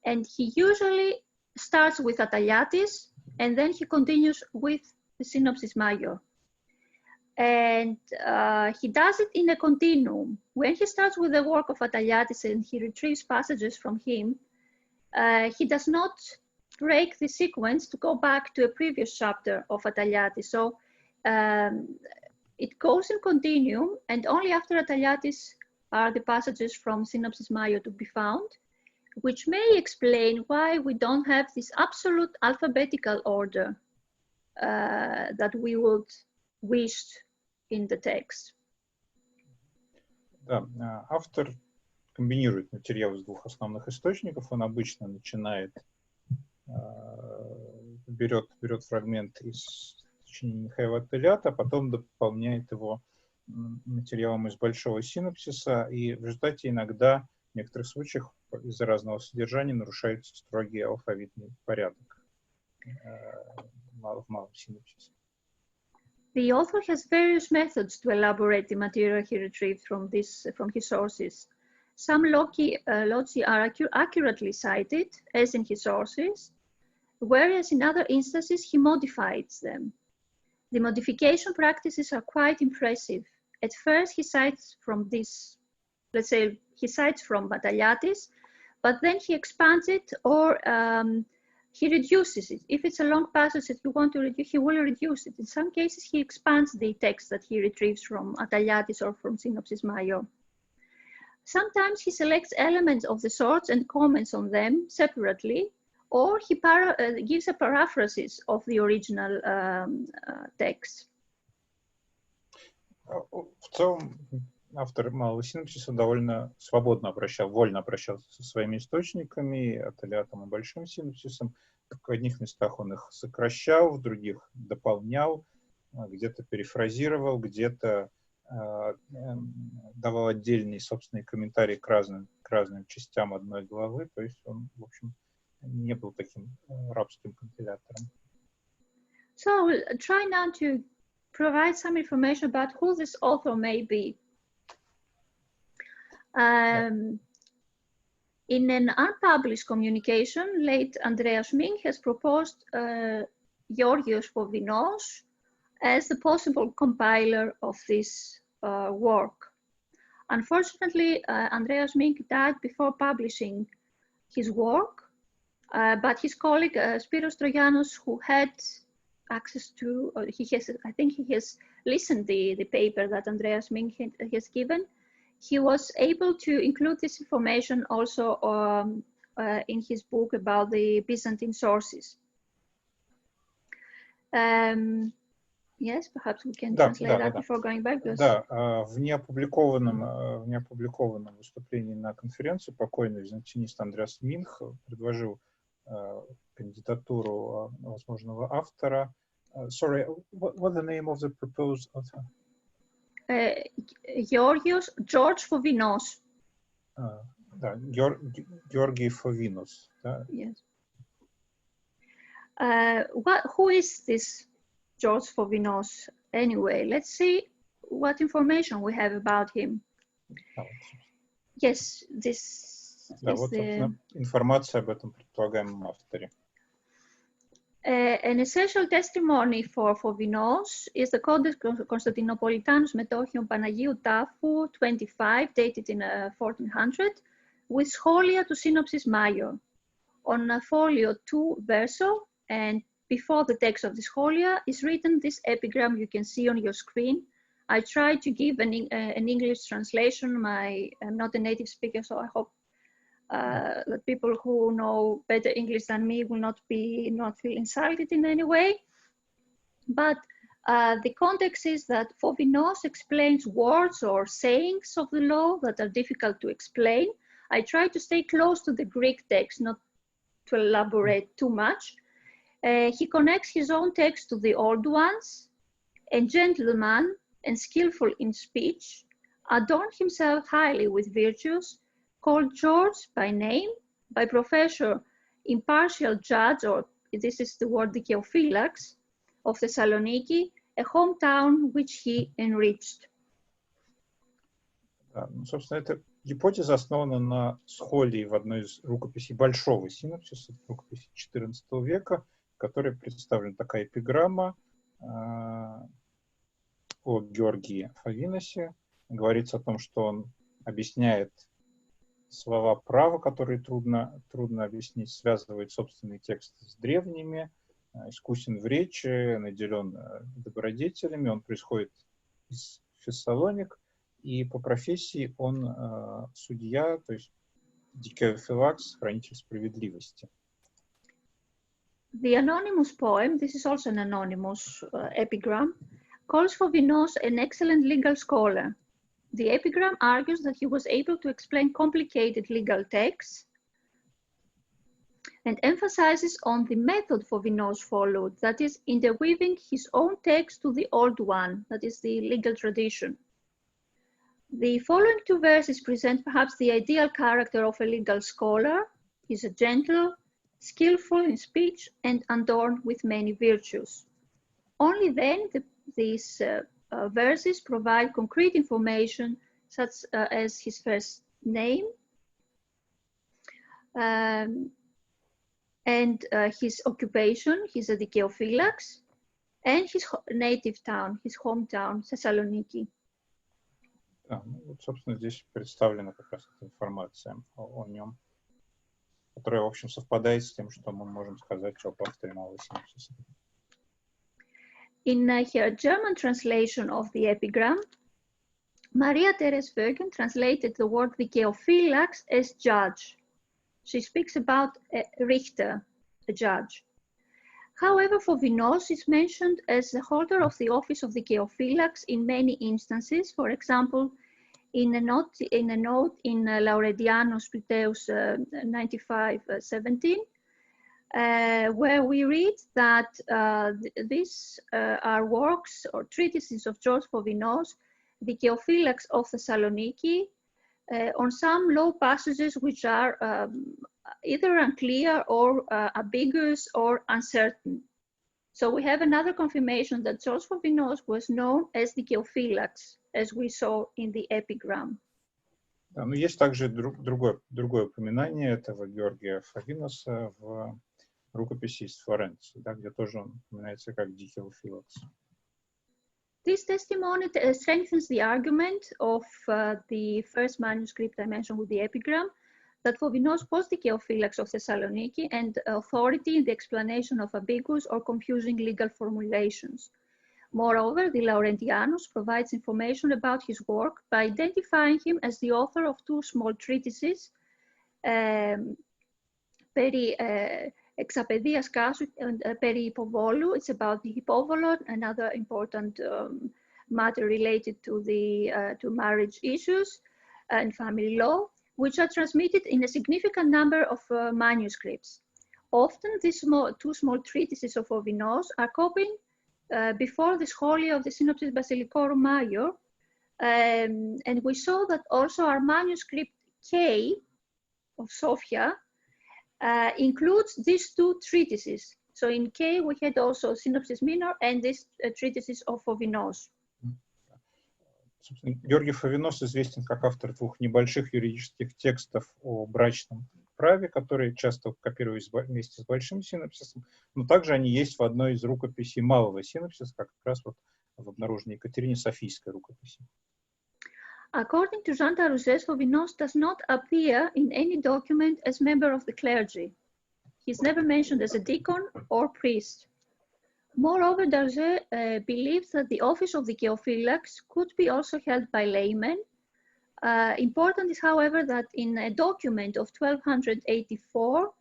And he usually starts with Ataliatis and then he continues with the Synopsis Major. And he does it in a continuum. When he starts with the work of Ataliatis and he retrieves passages from him, he does not break the sequence to go back to a previous chapter of Ataliatis. So it goes in continuum, and only after Ataliatis are the passages from Synopsis Minor to be found, which may explain why we don't have this absolute alphabetical order that we would wish in the text. Да, автор комбинирует материал из двух основных источников. Он обычно начинает берет фрагмент из сочинения Михаила Телята, а потом дополняет его материалом из большого синопсиса, и в результате иногда в некоторых случаях из-за разного содержания нарушается строгий алфавитный порядок в малом синопсисе. The author has various methods to elaborate the material he retrieved from his sources. Some loci are accurately cited, as in his sources, whereas in other instances he modifies them. The modification practices are quite impressive. At first he cites from this, let's say, he cites from Ataliatis, but then he expands it or he reduces it. If it's a long passage that you want to reduce, he will reduce it. In some cases, he expands the text that he retrieves from Ataliatis or from Synopsis Minor. Sometimes he selects elements of the sorts and comments on them separately, or he gives a paraphrasis of the original text. В целом, автор Малого Синопсиса довольно вольно обращался со своими источниками, Аталиатом и Большим Синопсисом. В одних местах он их сокращал, в других дополнял, где-то перефразировал, где-то давал отдельные собственные комментарии к разным частям одной главы. То есть он, в общем, не был таким рабским компилятором. So we'll try now to provide some information about who this author may be. In an unpublished communication, late Andreas Mink has proposed Georgios Fovinos as the possible compiler of this work. Unfortunately, Andreas Mink died before publishing his work, but his colleague Spiros Troyanos, who had access to, I think he has listened to the paper that Andreas Mink has given. He was able to include this information also in his book about the Byzantine sources. Yes, perhaps we can translate that before going back. Да, в неопубликованном выступлении на конференции покойный византинист Андреас Минх предложил кандидатуру возможного автора. Sorry, what's the name of the proposed author? George Fovinos. Да, Георгий Фовинос. Да? Yes. Who is this George Fovinos anyway? Let's see what information we have about him. Yes, this да, вот, собственно, информация об этом предполагаемом авторе. An essential testimony for Fovinos is the Codex Constantinopolitanus Metochion Panagiou Tafou 25, dated in 1400, with scholia to Synopsis Minor. On folio 2 verso, and before the text of the scholia is written this epigram you can see on your screen. I tried to give an English translation. I'm not a native speaker, so I hope that people who know better English than me will not feel insulted in any way. But the context is that Fovinos explains words or sayings of the law that are difficult to explain. I try to stay close to the Greek text, not to elaborate too much. He connects his own text to the old ones, and gentleman and skillful in speech, adorned himself highly with virtues, called George by name, by professor, impartial judge, or this is the word δικαιοφύλαξ, of Thessaloniki, a hometown which he enriched. Да, ну, собственно, эта гипотеза основана на схолии в одной из рукописей Большого Синопсиса, рукописи XIV века, в которой представлена такая эпиграмма о Георгии Фавиносе. Говорится о том, что он объясняет слова права, которые трудно объяснить, связывает собственный текст с древними, искусен в речи, наделен добродетелями. Он происходит из Фессалоник, и по профессии он судья, то есть δικαιοφύλαξ, хранитель справедливости. The anonymous poem, this is also an anonymous epigram, calls Phovinos an excellent legal scholar. The epigram argues that he was able to explain complicated legal texts and emphasizes on the method Phovinos followed, that is, interweaving his own text to the old one, that is the legal tradition. The following two verses present perhaps the ideal character of a legal scholar. He is a gentle, skillful in speech, and adorned with many virtues. Only then these verses provide concrete information such as his first name and his occupation, he's a δικαιοφύλαξ, and his native town, his hometown, Thessaloniki. Да, ну, вот, собственно, здесь представлена как раз эта информация о нем, которая, в общем, совпадает с тем, что мы можем сказать об авторе Малого Синопсиса. In her German translation of the epigram, Maria Therese Vögen translated the word δικαιοφύλαξ as judge. She speaks about a Richter, a judge. However, Phovinos is mentioned as the holder of the office of δικαιοφύλαξ in many instances. For example, in a note in Laurentianus Piteus 95:17, where we read that these are works or treatises of George Phovinos, δικαιοφύλαξ of Thessaloniki, on some law passages which are either unclear or ambiguous or uncertain. So we have another confirmation that George Phovinos was known as δικαιοφύλαξ, as we saw in the epigram. Да, но есть также другое упоминание этого Георгия Фавиноса в рукописи из Флоренции, да, где тоже он упоминается как δικαιοφύλαξ. This testimony strengthens the argument of the first manuscript I mentioned with the epigram, that Phovinos was δικαιοφύλαξ of Thessaloniki and authority in the explanation of ambiguous or confusing legal formulations. Moreover, the Laurentianus provides information about his work by identifying him as the author of two small treatises, περί εξαπαιδείας κάσου and περί υποβόλου. It's about the hypovolon, another important matter related to to marriage issues and family law, which are transmitted in a significant number of manuscripts. Often, these two small treatises of Phovinos are copied before the Scholia of the Synopsis Basilicorum Major, and we saw that also our manuscript K of Sophia includes these two treatises. So in K we had also Synopsis Minor and these treatises of Phovinos. Георгий Фавинос известен как автор двух небольших юридических текстов о брачном праве, которые часто копировались вместе с Большим Синопсисом, но также они есть в одной из рукописей Малого Синопсиса, как раз вот в обнаруженной Екатерине Софийской рукописи. According to Jean Tarouzès, Phovinos does not appear in any document as member of the clergy. He is never mentioned as a deacon or priest. Moreover, Tarouzès believes that the office of δικαιοφύλαξ could be also held by laymen. Important is, however, that in a document of 1284,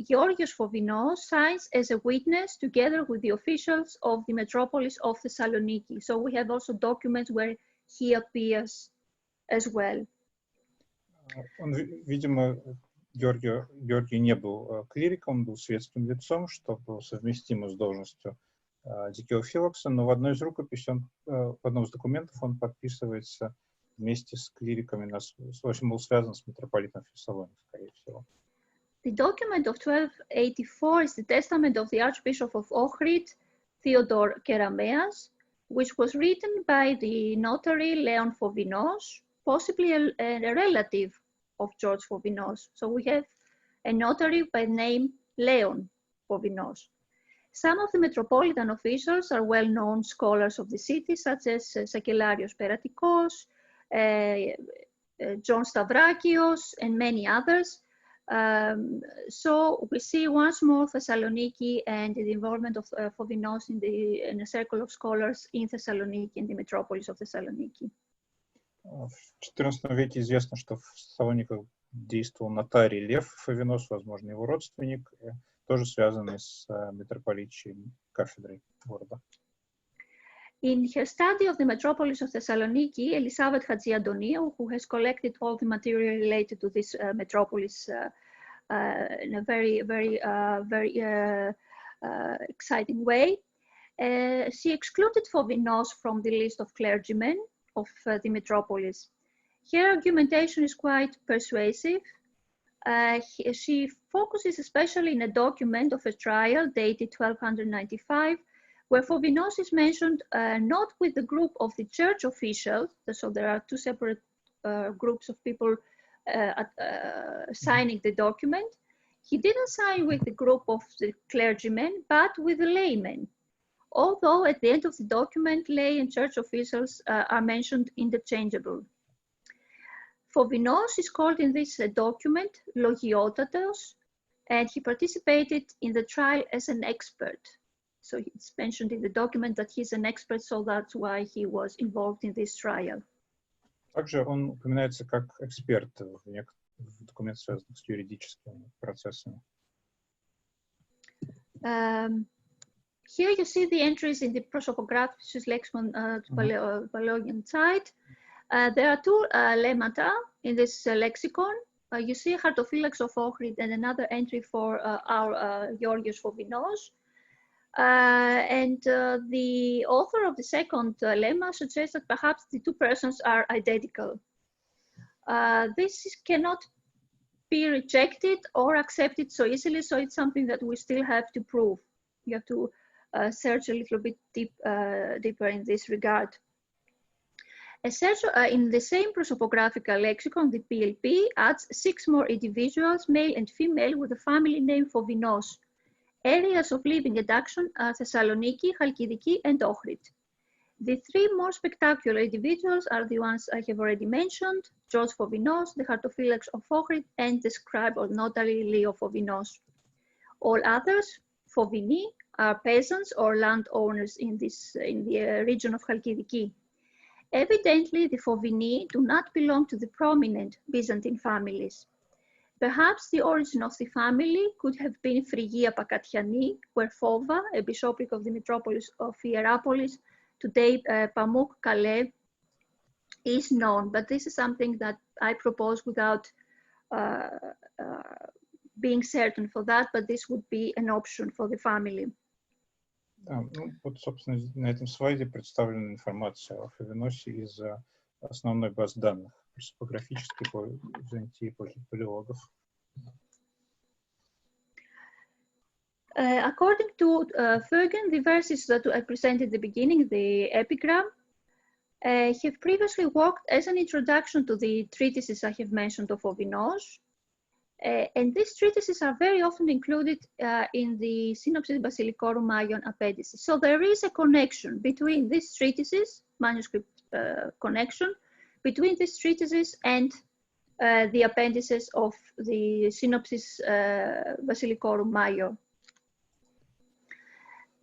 Georgios Phovinos signs as a witness together with the officials of the metropolis of Thessaloniki. So we have also documents where he appears as well. Он, видимо, Георгий не был клириком, он был светским лицом, что было совместимо с должностью дикеофилокса, но в одной из рукописей, в одном из документов он подписывается вместе с клириками, в общем, был связан с митрополитом Фессалонии, скорее всего. The document of 1284 is the testament of the Archbishop of Ohrid, Theodore Kerameas, which was written by the notary Leon Fovinos, possibly a relative of George Fovinos. So we have a notary by name Leon Fovinos. Some of the metropolitan officials are well-known scholars of the city, such as Sakellarios Peratikos, John Stavrakios, and many others. So we see once more Thessaloniki and the involvement of Fovinos in a circle of scholars in Thessaloniki and the metropolis of Thessaloniki. В XIV веке известно, что в Салониках действовал нотарий Лев Фовинос, возможно, его родственник, тоже связанный с митрополитчей кафедрой города. In her study of the metropolis of Thessaloniki, Elisabeth Hadjiantoniou, who has collected all the material related to this metropolis in a very exciting way, she excluded Fovinos from the list of clergymen of the metropolis. Her argumentation is quite persuasive. She focuses especially in a document of a trial dated 1295, where Fovinos is mentioned not with the group of the church officials, so there are two separate groups of people signing the document. He didn't sign with the group of the clergymen, but with the laymen. Although at the end of the document, lay and church officials are mentioned interchangeably. Fovinos is called in this document Logiotatos, and he participated in the trial as an expert. So it's mentioned in the document that he's an expert, so that's why he was involved in this trial. Также он упоминается как эксперт в документах, связанных с юридическими процессами. Here you see the entries in the Prosopographisches Lexikon Paleogen Zeit. There are two lemmata in this lexicon. You see Hartophylax of Ohrid and another entry for our Georgios Fovinos. And the author of the second lemma suggests that perhaps the two persons are identical. This cannot be rejected or accepted so easily, so it's something that we still have to prove. You have to search a little bit deeper in this regard. A search in the same prosopographical lexicon, the PLP, adds 6 more individuals, male and female, with a family name Fovinos. Areas of living and action are Thessaloniki, Chalkidiki, and Ohrid. The 3 more spectacular individuals are the ones I have already mentioned: George Fovinos, the Hartophylax of Ohrid, and the scribe or notary Leo Fovinos. All others, Fovini, are peasants or landowners in the region of Chalkidiki. Evidently, the Fovini do not belong to the prominent Byzantine families. Perhaps the origin of the family could have been Phrygia Pakatiani, where Fova, a bishopric of the metropolis of Hierapolis, today Pamuk Kalev, is known. But this is something that I propose without being certain for that, but this would be an option for the family. Да, ну, вот, собственно, на этом слайде представлена информация о Фовиносе из основной базы данных топографической по Византии, по палеологов. According to Fergen, the verses that I presented at the beginning, the epigram, have previously worked as an introduction to the treatises I have mentioned of Fovinos. And these treatises are very often included in the Synopsis Basilicorum Maion appendices. So there is a connection between these treatises, manuscript connection, between these treatises and the appendices of the Synopsis Basilicorum Maion.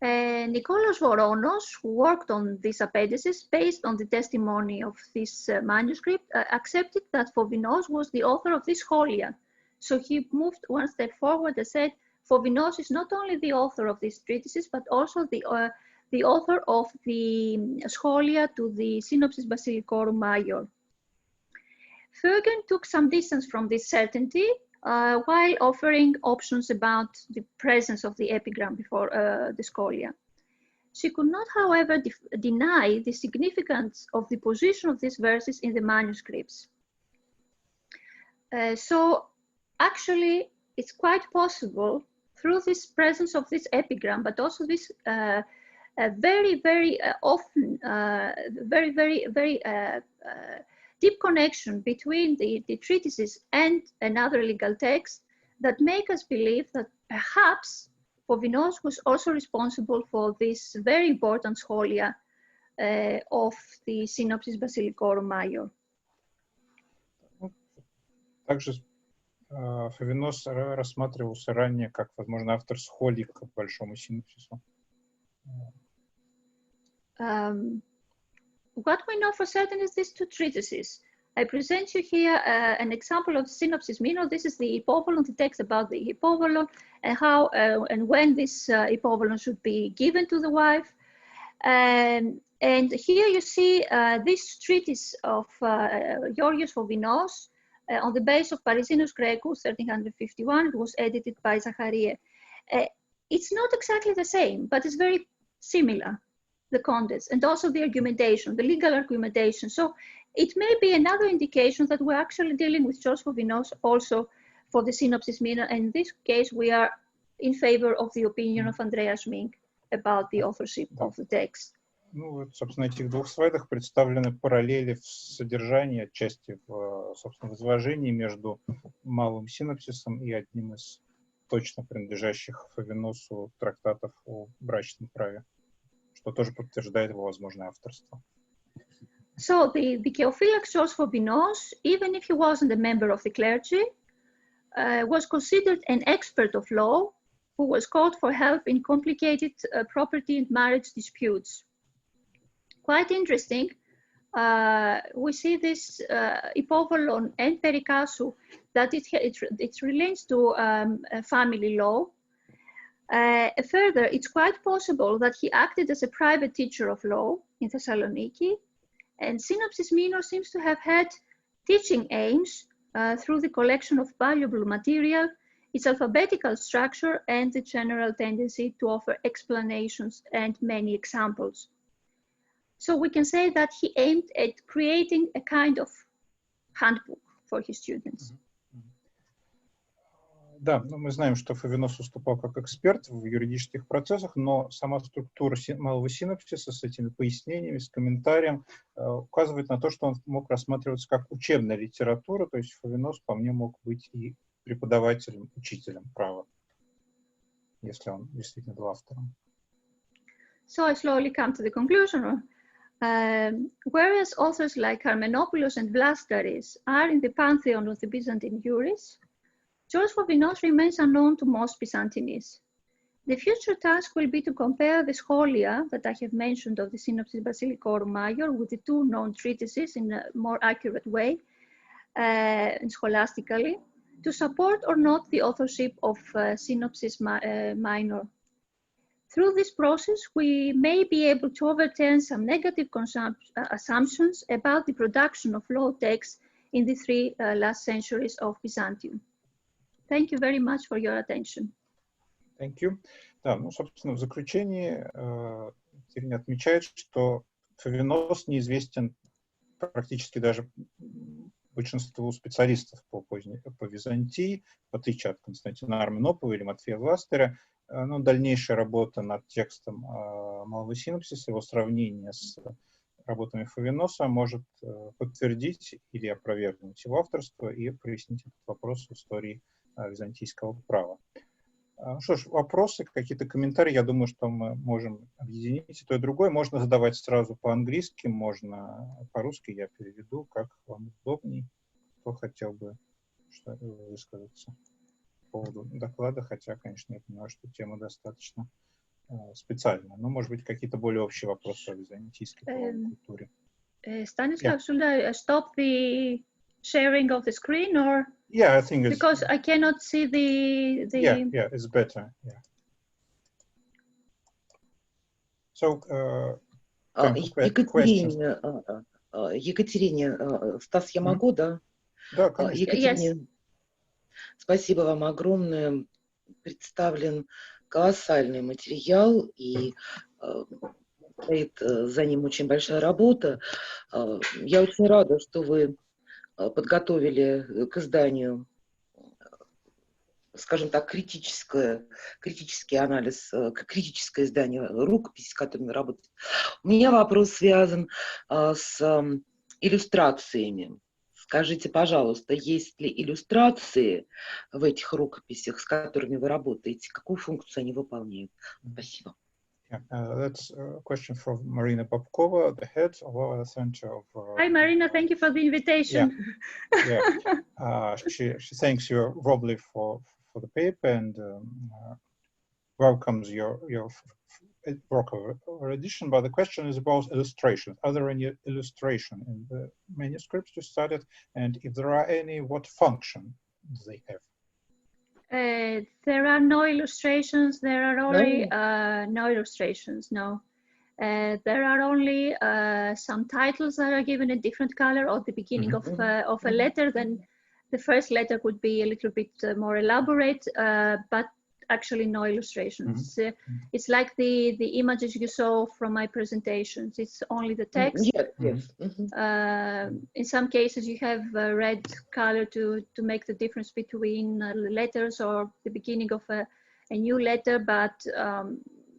Nikolaos Voronos, who worked on these appendices based on the testimony of this manuscript, accepted that Fovinos was the author of this scholia. So he moved one step forward and said, Fovinos is not only the author of these treatises, but also the author of the scholia to the Synopsis Basilicorum Maior. Fergen took some distance from this certainty while offering options about the presence of the epigram before the scholia. She could not, however, deny the significance of the position of these verses in the manuscripts. So actually, it's quite possible through this presence of this epigram, but also this very often, very deep connection between the treatises and another legal text that make us believe that perhaps Phovinos was also responsible for this very important scholia of the Synopsis Basilicorum Major. Также Фовинос рассматривался ранее как, возможно, автор схолий к большому синопсису. What we know for certain is these two treatises. I present you here an example of Synopsis Minor. This is the Hypovolon, the text about the Hypovolon, and how and when this Hypovolon should be given to the wife. And here you see this treatise of Georgios Phovinos on the base of Parisinus Graecus, 1351. It was edited by Zacharie. It's not exactly the same, but it's very similar, the contents, and also the argumentation, the legal argumentation. So it may be another indication that we're actually dealing with George Phovinos also for the Synopsis Minor. And in this case, we are in favor of the opinion of Andreas Mink about the authorship of the text. Ну, вот, собственно, в этих двух слайдах представлены параллели в содержании, отчасти в, собственно, в изложении между Малым Синопсисом и одним из точно принадлежащих Фовиносу трактатов о брачном праве, что тоже подтверждает его возможное авторство. So the Theophylacts George Phovinos, even if he wasn't a member of the clergy, was considered an expert of law who was called for help in complicated property and marriage disputes. Quite interesting. We see this Hypovolon and Perikasu that it relates to family law. Further, it's quite possible that he acted as a private teacher of law in Thessaloniki. And Synopsis Minor seems to have had teaching aims through the collection of valuable material, its alphabetical structure, and the general tendency to offer explanations and many examples. So we can say that he aimed at creating a kind of handbook for his students. Да, ну, мы знаем, что Фовинос выступал как эксперт в юридических процессах, но сама структура малого синопсиса с этими пояснениями, с комментарием указывает на то, что он мог рассматриваться как учебная литература, то есть Фовинос вполне мог быть и преподавателем, учителем права, если он действительно был автором. So I slowly come to the conclusion. Whereas authors like Harmenopoulos and Vlastaris are in the pantheon of the Byzantine jurists, George Phovinos remains unknown to most Byzantines. The future task will be to compare the scholia that I have mentioned of the Synopsis Basilicorum Major with the two known treatises in a more accurate way, and scholastically, to support or not the authorship of Synopsis Minor. Through this process, we may be able to overturn some negative assumptions about the production of law texts in the three last centuries of Byzantium. Thank you very much for your attention. Thank you. Да, ну, собственно, в заключении Екатерина отмечает, что Фовинос неизвестен практически даже большинству специалистов по Византии, в отличие от Константина Арменопова или Матфея Властера. Но дальнейшая работа над текстом Малого Синопсиса, его сравнение с работами Фовиноса может подтвердить или опровергнуть его авторство и прояснить этот вопрос в истории византийского права. Что ж, вопросы, какие-то комментарии, я думаю, что мы можем объединить и то, и другое. Можно задавать сразу по-английски, можно по-русски, я переведу, как вам удобней. Кто хотел бы высказаться по поводу доклада, хотя, конечно, я понимаю, что тема достаточно специальная. Но, может быть, какие-то более общие вопросы о византийской правовой культуре. Stanislav, should I stop the sharing of the screen, or? Yeah, I think it's... Because I cannot see the... Yeah, it's better, yeah. So, Екатерине, Стас, я могу, да? Да, конечно. Екатерине, Спасибо вам огромное. Представлен колоссальный материал, и стоит за ним очень большая работа. Я очень рада, что вы подготовили к изданию, скажем так, критический анализ, критическое издание рукописи, с которыми работаете. У меня вопрос связан с иллюстрациями. Скажите, пожалуйста, есть ли иллюстрации в этих рукописях, с которыми вы работаете? Какую функцию они выполняют? Спасибо. Yeah, that's a question from Marina Popkova, the head of our center of... Hi, Marina. Thank you for the invitation. Yeah. She thanks you, Robley, for the paper and welcomes your work of edition. But the question is about illustrations. Are there any illustration in the manuscripts you studied? And if there are any, what function do they have? There are no illustrations. There are only no illustrations. No, there are only some titles that are given a different color at the beginning of a letter. Then the first letter would be a little bit more elaborate, but actually no illustrations. It's like the images you saw from my presentations. It's only the text. Yes. In some cases you have red color to make the difference between letters or the beginning of a new letter, but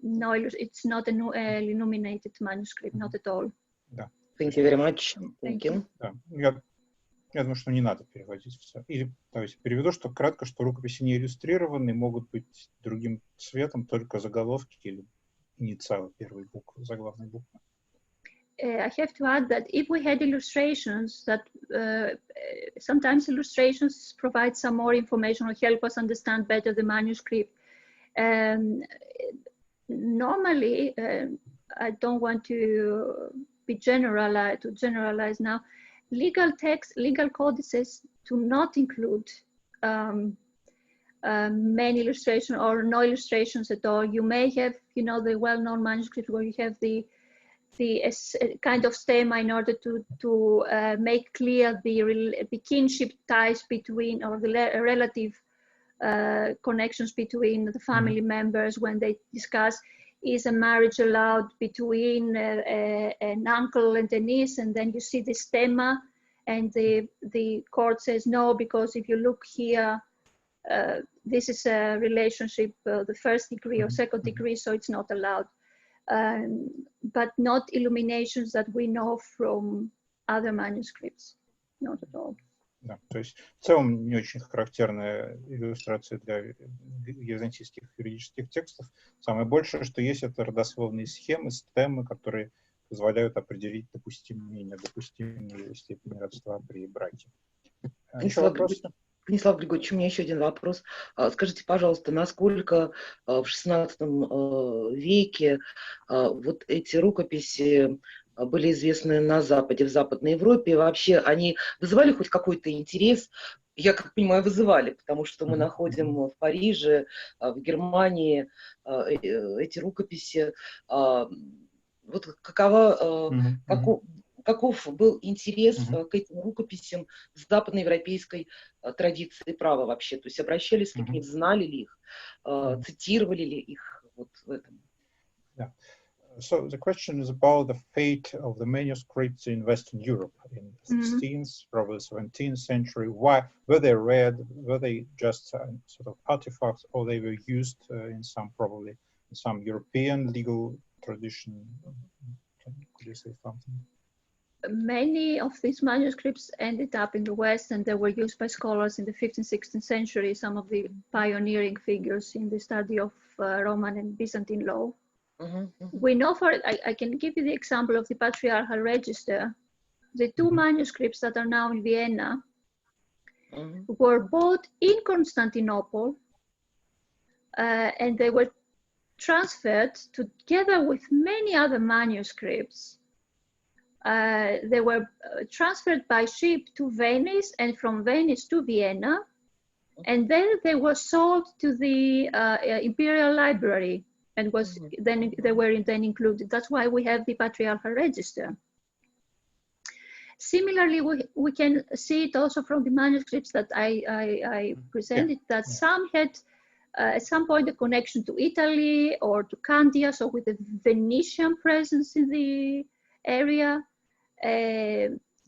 no, it's not an illuminated manuscript, not at all. Да. Thank you very much. Thank you. Да. Я думаю, что не надо переводить все. Или, то есть, переведу, что кратко, что рукописи не иллюстрированы, могут быть другим цветом, только заголовки или инициалы первой буквы, заглавной буквы. I have to add that if we had illustrations, that sometimes illustrations provide some more information or help us understand better the manuscript. Normally, I don't want to generalize now. Legal texts, legal codices do not include many illustrations or no illustrations at all. You may have, the well-known manuscript where you have the kind of stemma in order to make clear the kinship ties between, or the relative connections between the family members when they discuss, is a marriage allowed between an uncle and a niece, and then you see the stemma, and the court says no, because if you look here, this is a relationship, the first degree or second degree, so it's not allowed. But not illuminations that we know from other manuscripts, not at all. Да, то есть в целом не очень характерная иллюстрация для византийских юридических текстов. Самое большее, что есть, это родословные схемы, стеммы, которые позволяют определить допустимые и недопустимые степени родства при браке. Еще вопросы? Станислав Григорьевич, у меня еще один вопрос. Скажите, пожалуйста, насколько в XVI веке вот эти рукописи были известны на Западе, в Западной Европе, и вообще они вызывали хоть какой-то интерес? Я как понимаю, вызывали, потому что мы находим в Париже, в Германии эти рукописи. Вот каков был интерес к этим рукописям в западноевропейской традиции права вообще? То есть обращались ли к ним, знали ли их, цитировали ли их вот в этом? Yeah. So the question is about the fate of the manuscripts in Western Europe in the 16th, probably 17th century. Why were they read? Were they just sort of artifacts, or they were used in some European legal tradition? Could you say something? Many of these manuscripts ended up in the West, and they were used by scholars in the 15th, 16th century, some of the pioneering figures in the study of Roman and Byzantine law. We know for it, I can give you the example of the Patriarchal Register. The two manuscripts that are now in Vienna were bought in Constantinople, and they were transferred together with many other manuscripts. They were transferred by ship to Venice, and from Venice to Vienna, and then they were sold to the Imperial Library, and they were then included. That's why we have the Patriarchal Register. Similarly, we can see it also from the manuscripts that I presented, that some had at some point a connection to Italy or to Candia, so with a Venetian presence in the area.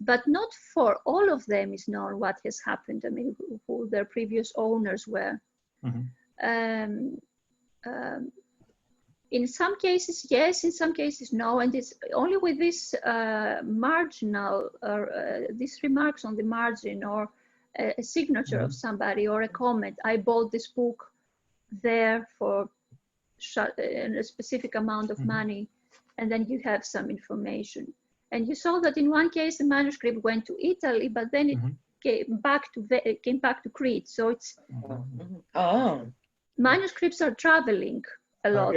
But not for all of them is known what has happened. I mean, who their previous owners were. In some cases, yes. In some cases, no. And it's only with this marginal, these remarks on the margin, or a signature of somebody, or a comment. I bought this book there for a specific amount of money, and then you have some information. And you saw that in one case the manuscript went to Italy, but then it came back to Crete. So it's manuscripts are traveling a lot.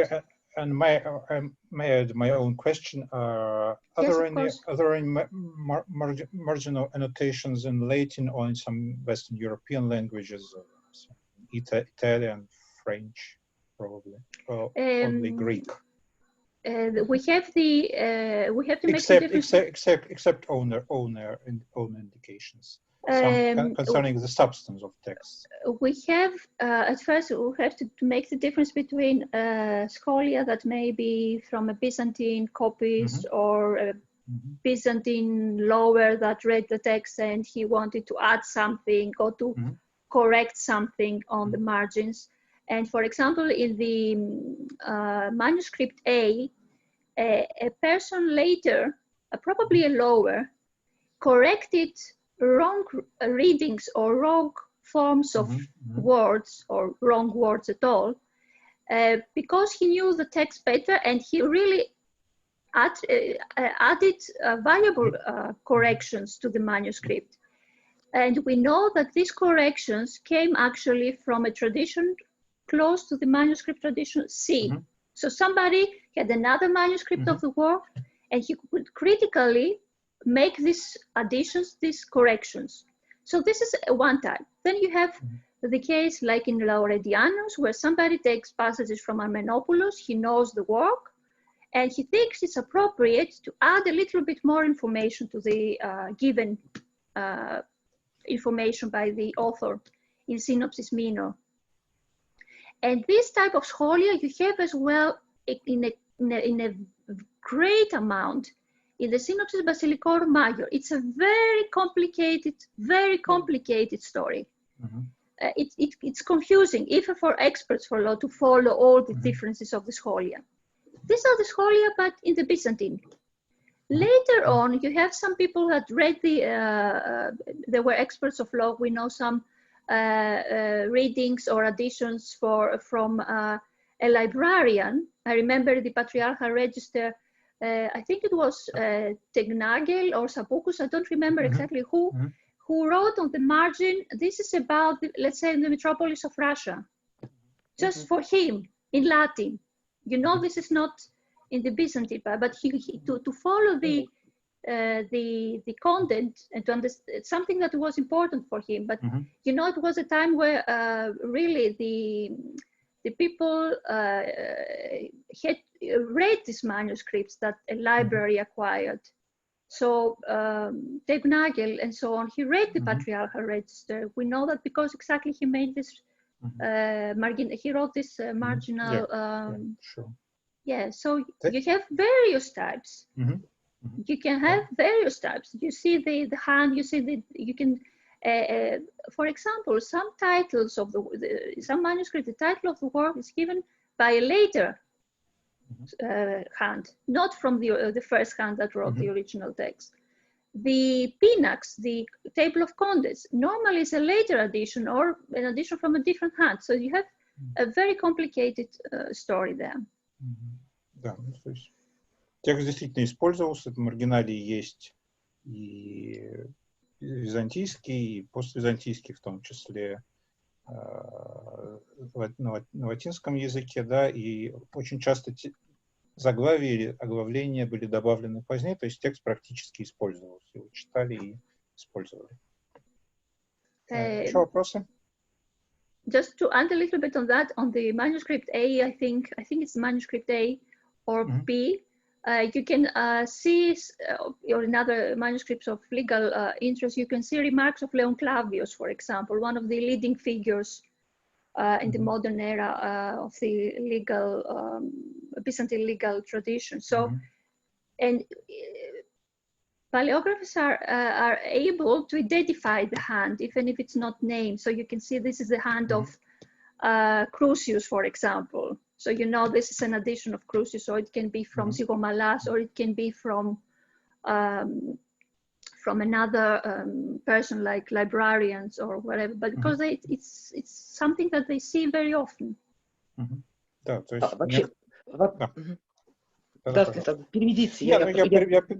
And may I add my own question? Are there any marginal annotations in Latin or in some Western European languages, Italian, French, probably, or only Greek? We have to make the difference. Except owner indications. Concerning the substance of text. We have, at first, we have to make the difference between scholia that may be from a Byzantine copies or a Byzantine lower that read the text and he wanted to add something or to correct something on the margins. And for example, in the manuscript A, a person later, probably a lower, corrected wrong readings or wrong forms of words or wrong words at all, because he knew the text better and he really added valuable corrections to the manuscript. And we know that these corrections came actually from a tradition close to the manuscript tradition C. So somebody had another manuscript of the work and he could critically make these additions, these corrections. So this is one type. Then you have the case like in Lauredianus, where somebody takes passages from Armenopoulos, he knows the work, and he thinks it's appropriate to add a little bit more information to the given information by the author in Synopsis Minor. And this type of scholia you have as well in a great amount in the Synopsis Basilicorum Major. It's a very complicated story. It's confusing, even for experts for law, to follow all the differences of the scholia. These are the scholia, but in the Byzantine. Later on, you have some people that read they were experts of law. We know some readings or additions from a librarian. I remember the Patriarchal Register. I think it was Tegnagel or Sabukus, I don't remember exactly who wrote on the margin, this is about, let's say, the metropolis of Russia, just for him, in Latin. You know, this is not in the Byzantine, but to follow the content and to understand something that was important for him. But, you know, it was a time where really the people had read these manuscripts that a library acquired. So Tegnagel and so on, he read the Patriarchal Register. We know that because exactly he made this, he wrote this marginal, so you have various types. You can have various types. You see the hand, you see you can, for example, some titles of some manuscript, the title of the work is given by a later hand, not from the first hand that wrote the original text. The Pinax, the table of contents, normally is a later addition or an addition from a different hand. So you have a very complicated story there. Да, то есть текст действительно использовался, в маргинале есть и византийский, и поствизантийский, в том числе на латинском языке, да, и очень часто заглавия или оглавления были добавлены позднее, то есть текст практически использовался, его читали и использовали. Еще вопросы? Just to add a little bit on that, on the manuscript A, I think it's manuscript A or B, You can see, or in other manuscripts of legal interest, you can see remarks of Leon Clavius, for example, one of the leading figures in the modern era of the legal, Byzantine legal tradition. So, and paleographers are able to identify the hand, even if it's not named. So you can see this is the hand of Crucius, for example. So you know this is an addition of Crucius, or it can be from Zygomalas, or it can be from another person like librarians or whatever. But because it's something that they see very often. Да, то есть переведите. Я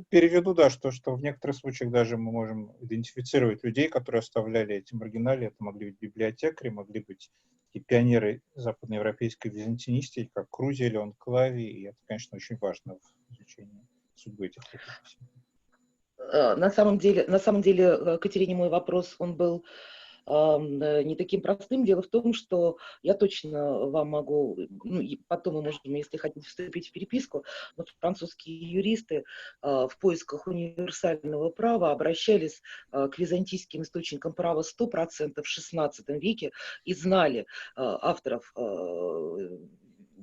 переведу, да, что в некоторых случаях даже мы можем идентифицировать людей, которые оставляли эти маргинали. Это могли быть библиотекари, могли быть и пионеры западноевропейской византинистики, как Крузий, Леон Клавий, и это, конечно, очень важно в изучении судьбы этих рукописей. На самом деле, Екатерине, мой вопрос, он был не таким простым. Дело в том, что я точно вам могу, ну, и потом мы можем, если хотите, вступить в переписку, но французские юристы в поисках универсального права обращались к византийским источникам права 100% в XVI веке и знали авторов.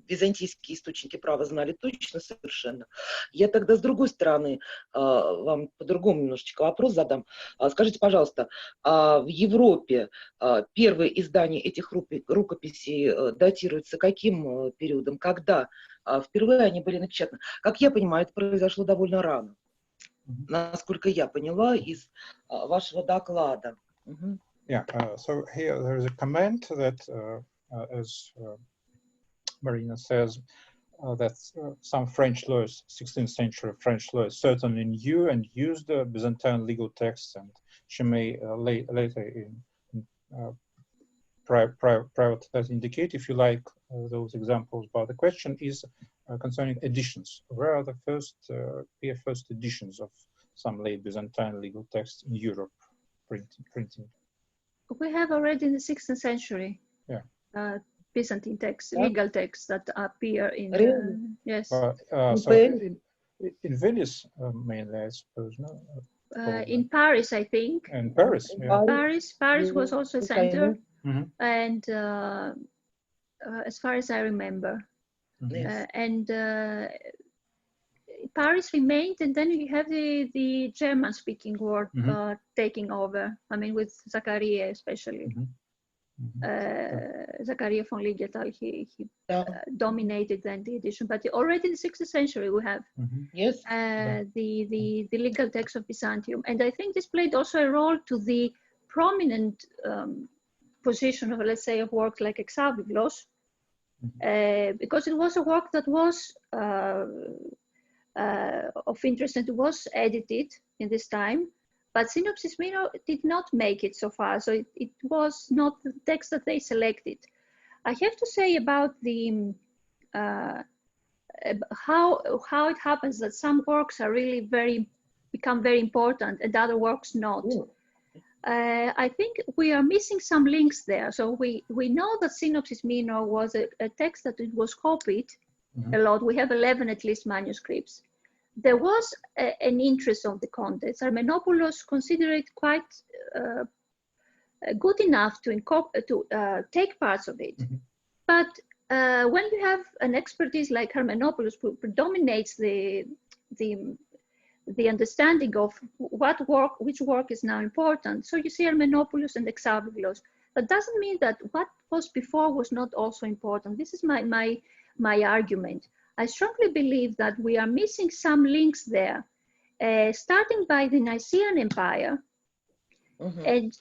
Византийские источники права знали точно совершенно. Я тогда с другой стороны вам по-другому немножечко вопрос задам. Скажите, пожалуйста, в Европе первые издания этих рукописей датируются каким периодом? Когда впервые они были напечатаны? Как я понимаю, это произошло довольно рано. Насколько я поняла из вашего доклада. Yeah, so here there is a comment that as Marina says that some French lawyers, 16th century French lawyers, certainly knew and used the Byzantine legal texts, and she may later in private indicate, if you like, those examples. But the question is concerning editions. Where are the first editions of some late Byzantine legal texts in Europe printing? We have already in the 16th century. Yeah. Byzantine texts, legal texts that appear in yes. So in Venice mainly, I suppose, no? In Paris, I think. In Paris, yeah. Paris was also a center, and as far as I remember, and Paris remained, and then you have the German-speaking world taking over. I mean, with Zachariah especially. Zachariah von Ligetal, he dominated then the edition, but already in the 16th century we have the legal text of Byzantium, and I think this played also a role to the prominent position of, let's say, of works like Exabiblos, because it was a work that was of interest and was edited in this time. But Synopsis Minor did not make it so far, so it was not the text that they selected. I have to say about the how it happens that some works are really become very important and other works not. I think we are missing some links there. So we know that Synopsis Minor was a text that it was copied a lot. We have 11 at least manuscripts. There was an interest of the contents. Armenopoulos considered it quite good enough to take parts of it. But when you have an expertise like Armenopoulos who predominates the understanding of which work is now important, so you see Armenopoulos and Exabiblos. That doesn't mean that what was before was not also important. This is my argument. I strongly believe that we are missing some links there, starting by the Nicene Empire and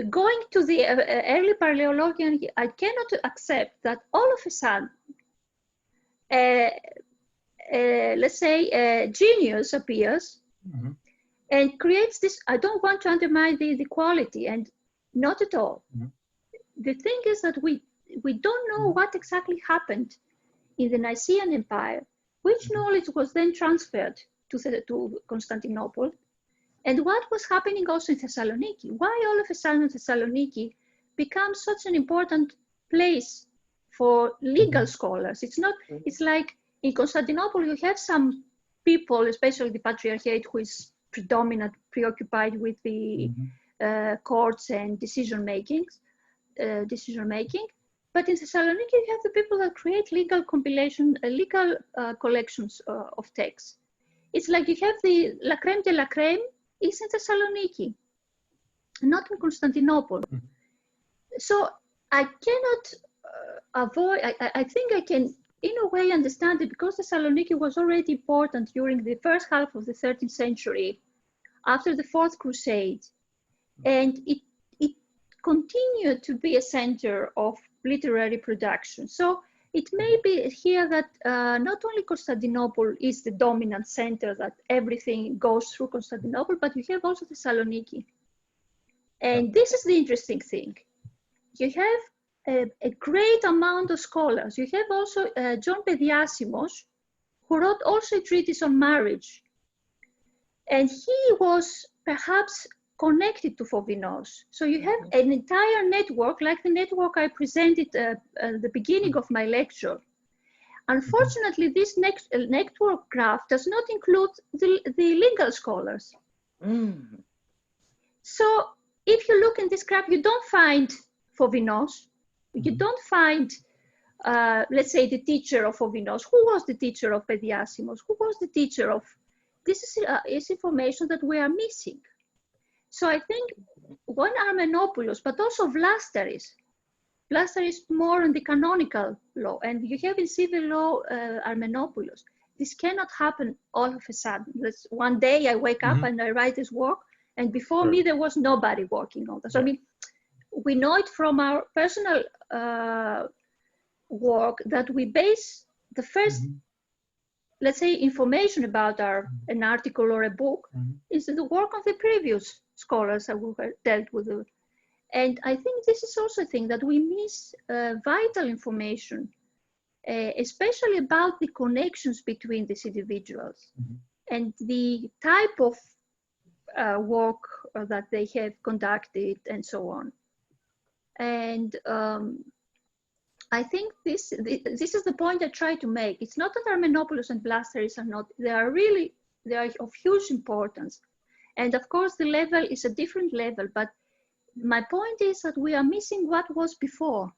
going to the early Paleologian. I cannot accept that all of a sudden, let's say, genius appears and creates this. I don't want to undermine the quality, and not at all. The thing is that we don't know what exactly happened in the Nicene Empire, which knowledge was then transferred to Constantinople, and what was happening also in Thessaloniki. Why all of a sudden Thessaloniki becomes such an important place for legal scholars? It's not. It's like in Constantinople, you have some people, especially the Patriarchate, who is preoccupied with the courts and decision making. But in Thessaloniki, you have the people that create legal collections of texts. It's like you have the la crème de la crème is in Thessaloniki, not in Constantinople. So I cannot avoid, I think I can in a way understand it, because Thessaloniki was already important during the first half of the 13th century, after the Fourth Crusade. And it continued to be a center of literary production. So it may be here that not only Constantinople is the dominant center, that everything goes through Constantinople, but you have also Thessaloniki. And this is the interesting thing. You have a great amount of scholars. You have also John Pediasimos, who wrote also a treatise on marriage. And he was perhaps connected to Phovinos. So you have an entire network, like the network I presented at the beginning of my lecture. Unfortunately, this network graph does not include the legal scholars. So if you look in this graph, you don't find Phovinos, you don't find, let's say, the teacher of Phovinos. Who was the teacher of Pediasimos? Who was the teacher of, this is information that we are missing. So I think one Armenopoulos, but also Vlasteris more in the canonical law, and you have in civil law Armenopoulos. This cannot happen all of a sudden. That's one day I wake up and I write this work, and before me there was nobody working on this. So, I mean, we know it from our personal work that we base the first, let's say, information about an article or a book is the work of the previous scholars who have dealt with it. And I think this is also a thing that we miss vital information, especially about the connections between these individuals and the type of work that they have conducted and so on. And I think this is the point I try to make. It's not that Armenopoulos and Vlasteris are not, they are of huge importance. And of course, the level is a different level, but my point is that we are missing what was before.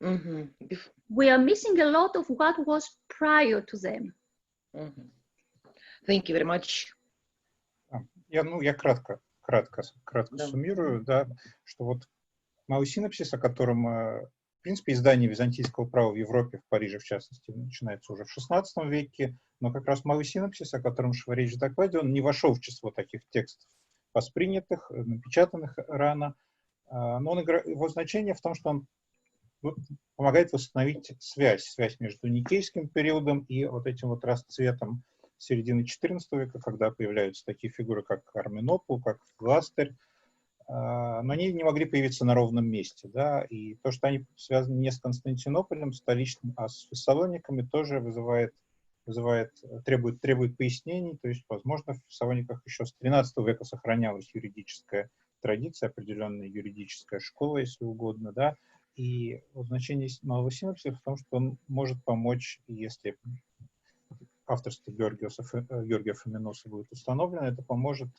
We are missing a lot of what was prior to them. Thank you very much. Я кратко суммирую, да, что вот Малый Синопсис, о котором, в принципе, издание византийского права в Европе, в Париже, в частности, начинается уже в XVI веке, но как раз Малый Синопсис, о котором шла речь в докладе, он не вошел в число таких текстов, воспринятых, напечатанных рано, но его значение в том, что он помогает восстановить связь между никейским периодом и вот этим вот расцветом середины XIV века, когда появляются такие фигуры, как Арменопул, как Властарь, но они не могли появиться на ровном месте, да, и то, что они связаны не с Константинополем столичным, а с Фессалониками, тоже требует пояснений. То есть, возможно, в Фессалониках еще с XIII века сохранялась юридическая традиция, определенная юридическая школа, если угодно, да, и вот значение Малого Синопсиса в том, что он может помочь, если авторство Георгия Фоминоса будет установлено, это поможет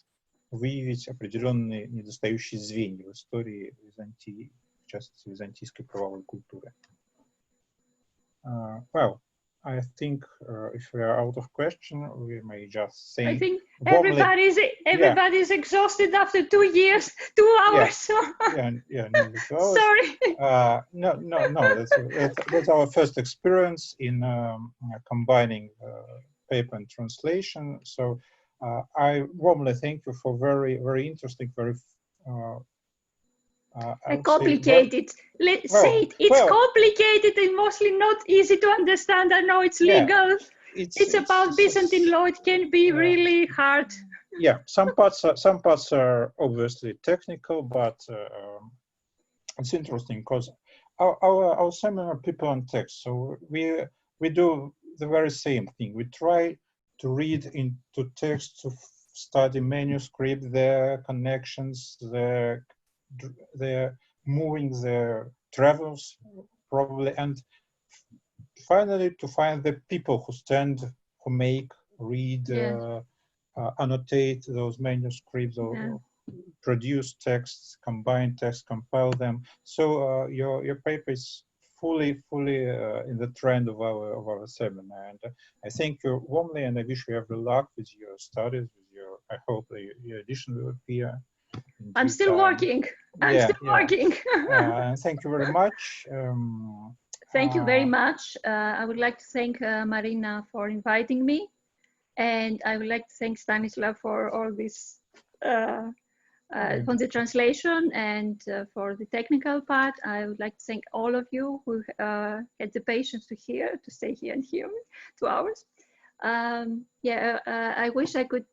выявить определенные недостающие звенья в истории Византии, в частности, византийской правовой культуры. Well, I think if we are out of question, we may just say. I think everybody's exhausted after 2 years, 2 hours. Yeah, nearly 2 hours. Sorry. No. That's our first experience in combining paper and translation. So I warmly thank you for very, very interesting, very. Complicated. Let's say it. It's complicated and mostly not easy to understand. I know it's legal. It's about Byzantine law. It can be really hard. Yeah, some parts are obviously technical, but it's interesting because our seminar people on text. So we do the very same thing. We try to read into text, to study manuscript, their connections, their moving, their travels, probably, and finally, to find the people who make, read, annotate those manuscripts, or produce texts, combine texts, compile them. So your paper is fully in the trend of our seminar, and I thank you warmly, and I wish you every luck with your studies. I hope your edition will appear. I'm still working. I'm still working. And thank you very much. Thank you very much. I would like to thank Marina for inviting me, and I would like to thank Stanislav for all this, for the translation and for the technical part. I would like to thank all of you who had the patience to stay here and hear me 2 hours. I wish I could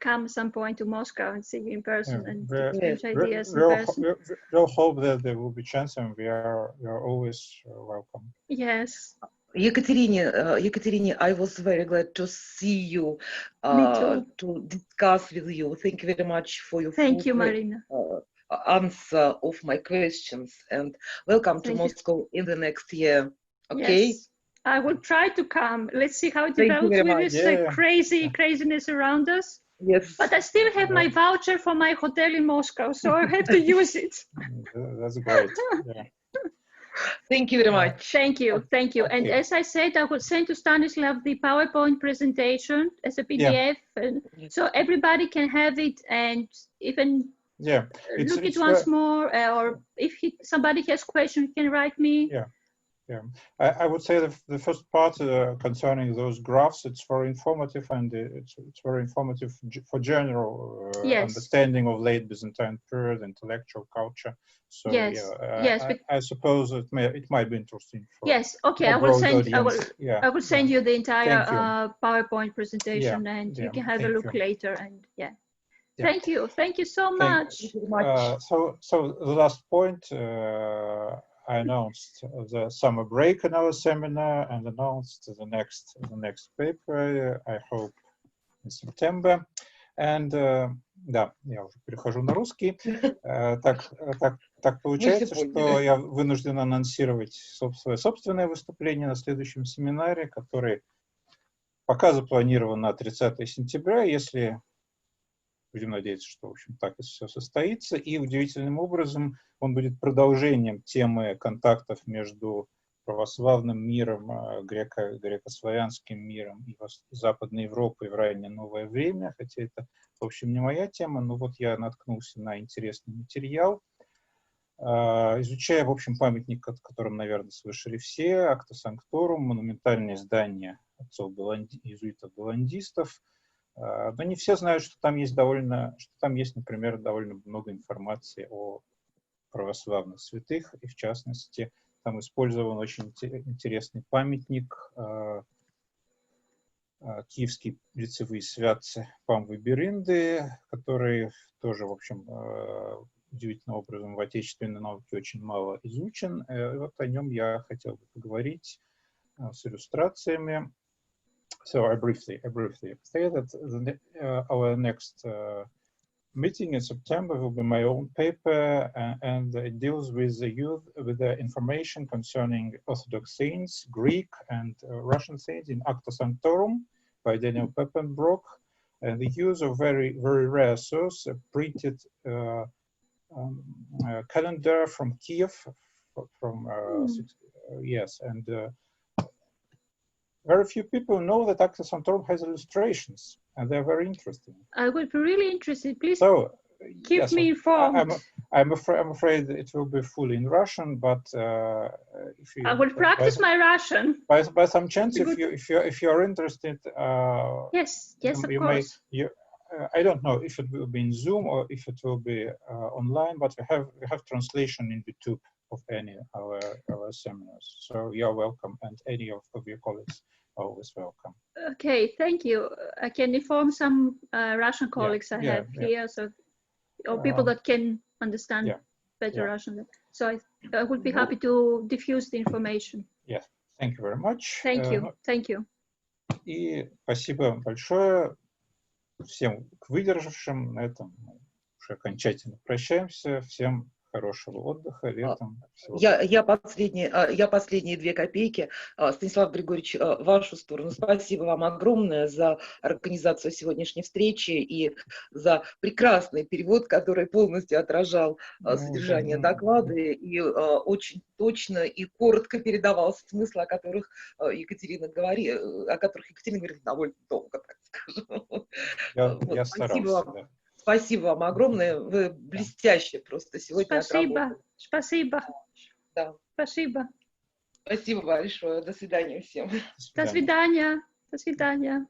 come some point to Moscow and see you in person and exchange ideas in person. We'll hope that there will be chance, and we are always welcome. Yes. Екатерине, I was very glad to see you, to discuss with you. Thank you very much for your Marina. Answer of my questions, and welcome to Moscow in the next year. Okay. Yes. I will try to come. Let's see how it develops with this craziness around us. Yes. But I still have my voucher for my hotel in Moscow, so I have to use it. That's great. Thank you very much. Thank you. And as I said, I will send to Stanislav the PowerPoint presentation as a PDF, and so everybody can have it and even look it once more. Or if somebody has questions, can write me. I would say the first part concerning those graphs, it's very informative, and it's very informative for general understanding of late Byzantine period, intellectual culture. So I suppose it might be interesting for I will send you the entire PowerPoint presentation, and you can have a look later. And thank you so much. So the last point. I announced the summer break in our seminar and announced the next paper, I hope, in September. And я уже перехожу на русский. Так получается, что я вынужден анонсировать свое собственное выступление на следующем семинаре, который пока запланирован на 30 сентября, если будем надеяться, что, в общем, так и все состоится. И удивительным образом он будет продолжением темы контактов между православным миром, греко-славянским миром и Западной Европой в раннее новое время. Хотя это, в общем, не моя тема, но вот я наткнулся на интересный материал. Изучая, в общем, памятник, о котором, наверное, слышали все, Acta Sanctorum, монументальное здание иезуитов-голландистов. Но не все знают, что там есть, например, довольно много информации о православных святых, и в частности, там использован очень интересный памятник, киевские лицевые святцы Памвы Беринды, который тоже, в общем, удивительным образом в отечественной науке очень мало изучен. И вот о нем я хотел бы поговорить с иллюстрациями. So I briefly say that our next meeting in September will be my own paper, and it deals with the information concerning Orthodox saints, Greek and Russian saints in Acta Sanctorum by Daniel Peppenbrock, and the use of very rare source, a printed calendar from Kiev, very few people know that Acta Sanctorum has illustrations, and they're very interesting. I would be really interested. Please keep me informed. I'm afraid it will be fully in Russian, but if you, I will practice my Russian. By some chance, if you're interested, yes, of course. I don't know if it will be in Zoom or if it will be online, but we have translation in YouTube of any of our seminars. So you're welcome, and any of your colleagues are always welcome. Okay, thank you. I can inform some Russian colleagues I have here, or people that can understand better Russian. So I would be happy to diffuse the information. Yes, thank you very much. Thank you. И спасибо большое всем выдержавшим. На этом мы уже окончательно прощаемся. Всем хорошего отдыха летом. Всего Я последние 2 копейки. Станислав Григорьевич, в вашу сторону. Спасибо вам огромное за организацию сегодняшней встречи и за прекрасный перевод, который полностью отражал содержание доклада и очень точно и коротко передавал смысл, о которых Екатерина говорит довольно долго, так скажем. Я старался, да. Спасибо вам огромное. Вы блестяще просто сегодня отработали. Спасибо. Да. Спасибо. Спасибо большое. До свидания всем. До свидания. До свидания. До свидания.